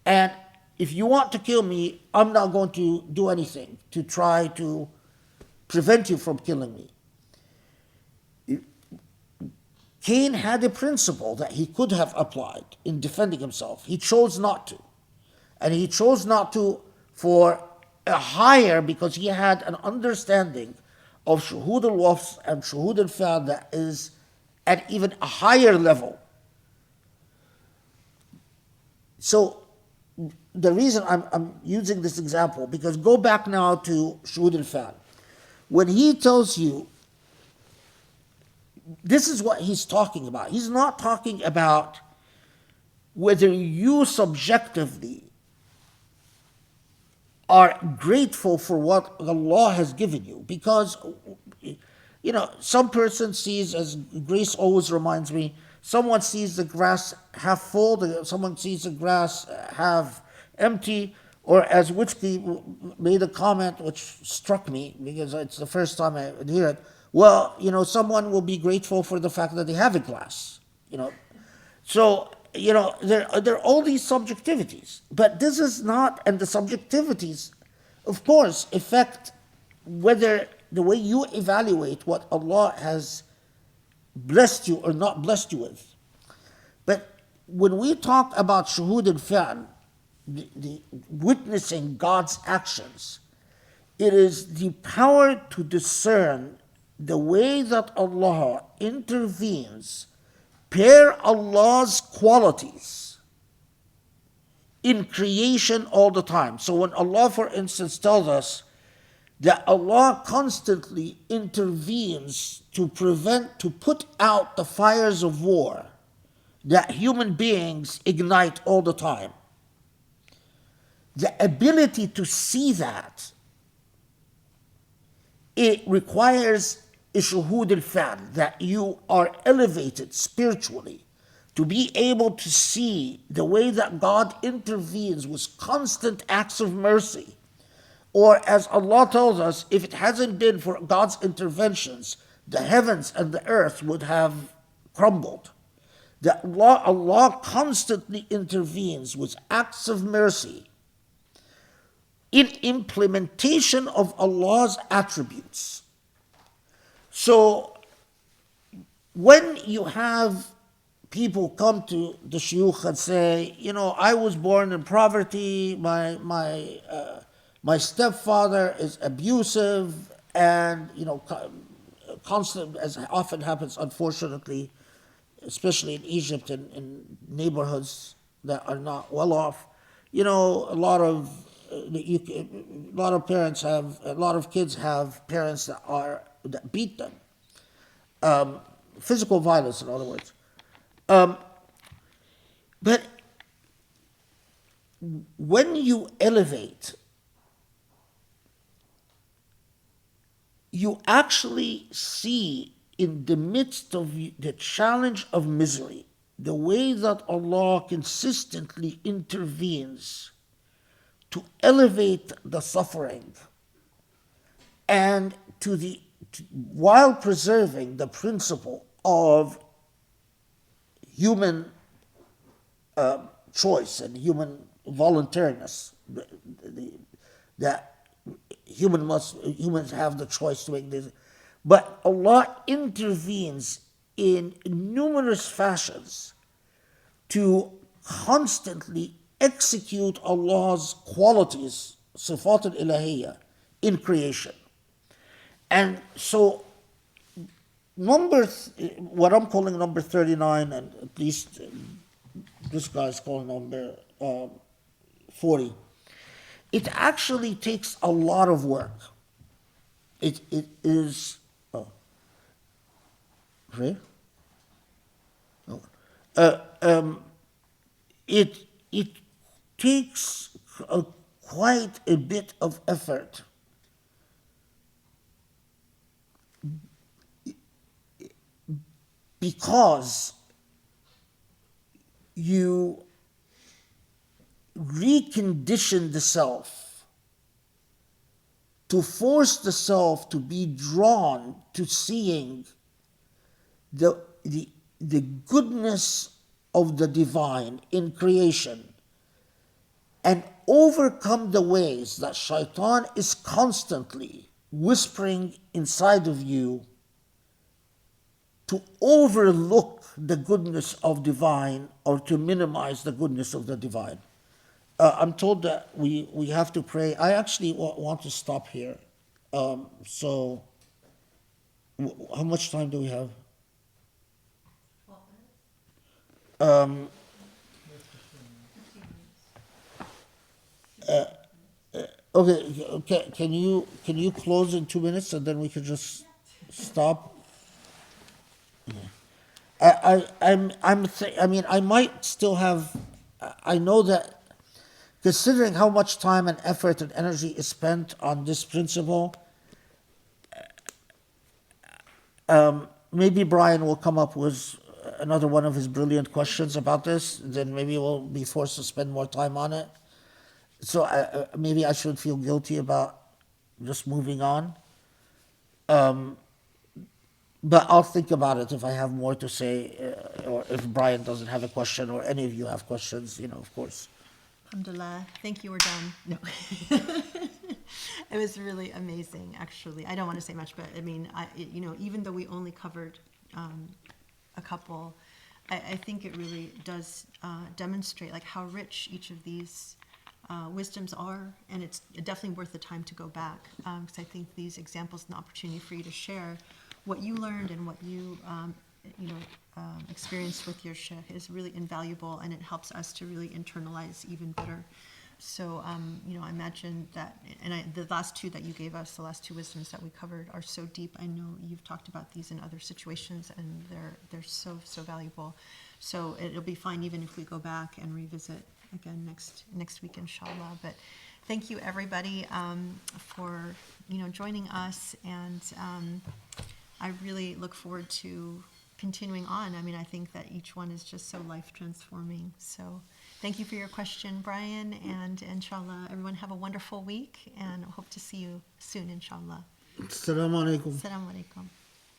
[SPEAKER 2] and if you want to kill me, I'm not going to do anything to try to prevent you from killing me. Cain had a principle that he could have applied in defending himself. He chose not to. And he chose not to for a higher, because he had an understanding of shuhud al-wasf and shuhud al-fa'al that is at even a higher level. So the reason I'm using this example, because go back now to shuhud al-fa'al. When he tells you, this is what he's talking about. He's not talking about whether you subjectively are grateful for what Allah has given you. Because, some person sees, as Grace always reminds me, someone sees the grass half full, someone sees the grass half empty. Or as Witzke made a comment which struck me because it's the first time I would hear it. Well, someone will be grateful for the fact that they have a glass. So there are all these subjectivities, but this is not, and the subjectivities, of course, affect whether the way you evaluate what Allah has blessed you or not blessed you with. But when we talk about shuhud al-fi'l, the witnessing God's actions, it is the power to discern the way that Allah intervenes per Allah's qualities in creation all the time. So when Allah, for instance, tells us that Allah constantly intervenes to put out the fires of war that human beings ignite all the time, the ability to see that, it requires shuhud al-fi'l, that you are elevated spiritually to be able to see the way that God intervenes with constant acts of mercy. Or as Allah tells us, if it hasn't been for God's interventions, the heavens and the earth would have crumbled. That Allah constantly intervenes with acts of mercy in implementation of Allah's attributes. So when you have people come to the shuyukh and say, I was born in poverty, my stepfather is abusive, and constant, as often happens, unfortunately, especially in Egypt and in neighborhoods that are not well off, a lot of kids have parents that beat them, physical violence, in other words. But when you elevate, you actually see in the midst of the challenge of misery, the way that Allah consistently intervenes to elevate the suffering and while preserving the principle of human choice and human voluntariness, that humans have the choice to make this. But Allah intervenes in numerous fashions to constantly execute Allah's qualities, sifat al-ilahiyya, in creation. And so what I'm calling number 39, and at least this guy's calling number 40, it actually takes a lot of work. It is, right? It takes quite a bit of effort because you recondition the self to force the self to be drawn to seeing the goodness of the divine in creation and overcome the ways that shaitan is constantly whispering inside of you to overlook the goodness of divine or to minimize the goodness of the divine. I'm told that we have to pray. I actually want to stop here. So how much time do we have?
[SPEAKER 3] 12 minutes?
[SPEAKER 2] Okay. Can you close in 2 minutes and then we can just stop? Yeah. I might still have. I know that considering how much time and effort and energy is spent on this principle, maybe Brian will come up with another one of his brilliant questions about this. Then maybe we'll be forced to spend more time on it. so maybe I should feel guilty about just moving on. But I'll think about it if I have more to say, or if Brian doesn't have a question, or any of you have questions, of course.
[SPEAKER 1] Alhamdulillah. Think you were done. No. It was really amazing, actually. I don't want to say much, but I mean, even though we only covered a couple, I think it really does demonstrate like how rich each of these wisdoms are, and it's definitely worth the time to go back, because I think these examples are an opportunity for you to share what you learned and what you experienced with your sheikh is really invaluable, and it helps us to really internalize even better. So, I imagine that, and the last two that you gave us, the last two wisdoms that we covered, are so deep. I know you've talked about these in other situations, and they're so valuable. So it'll be fine even if we go back and revisit again next week, inshallah. But thank you everybody for joining us, and I really look forward to continuing on. I mean, I think that each one is just so life transforming. So thank you for your question, Brian, and inshallah, everyone have a wonderful week, and hope to see you soon, inshallah.
[SPEAKER 2] Assalamu alaikum.
[SPEAKER 1] Assalamu alaikum.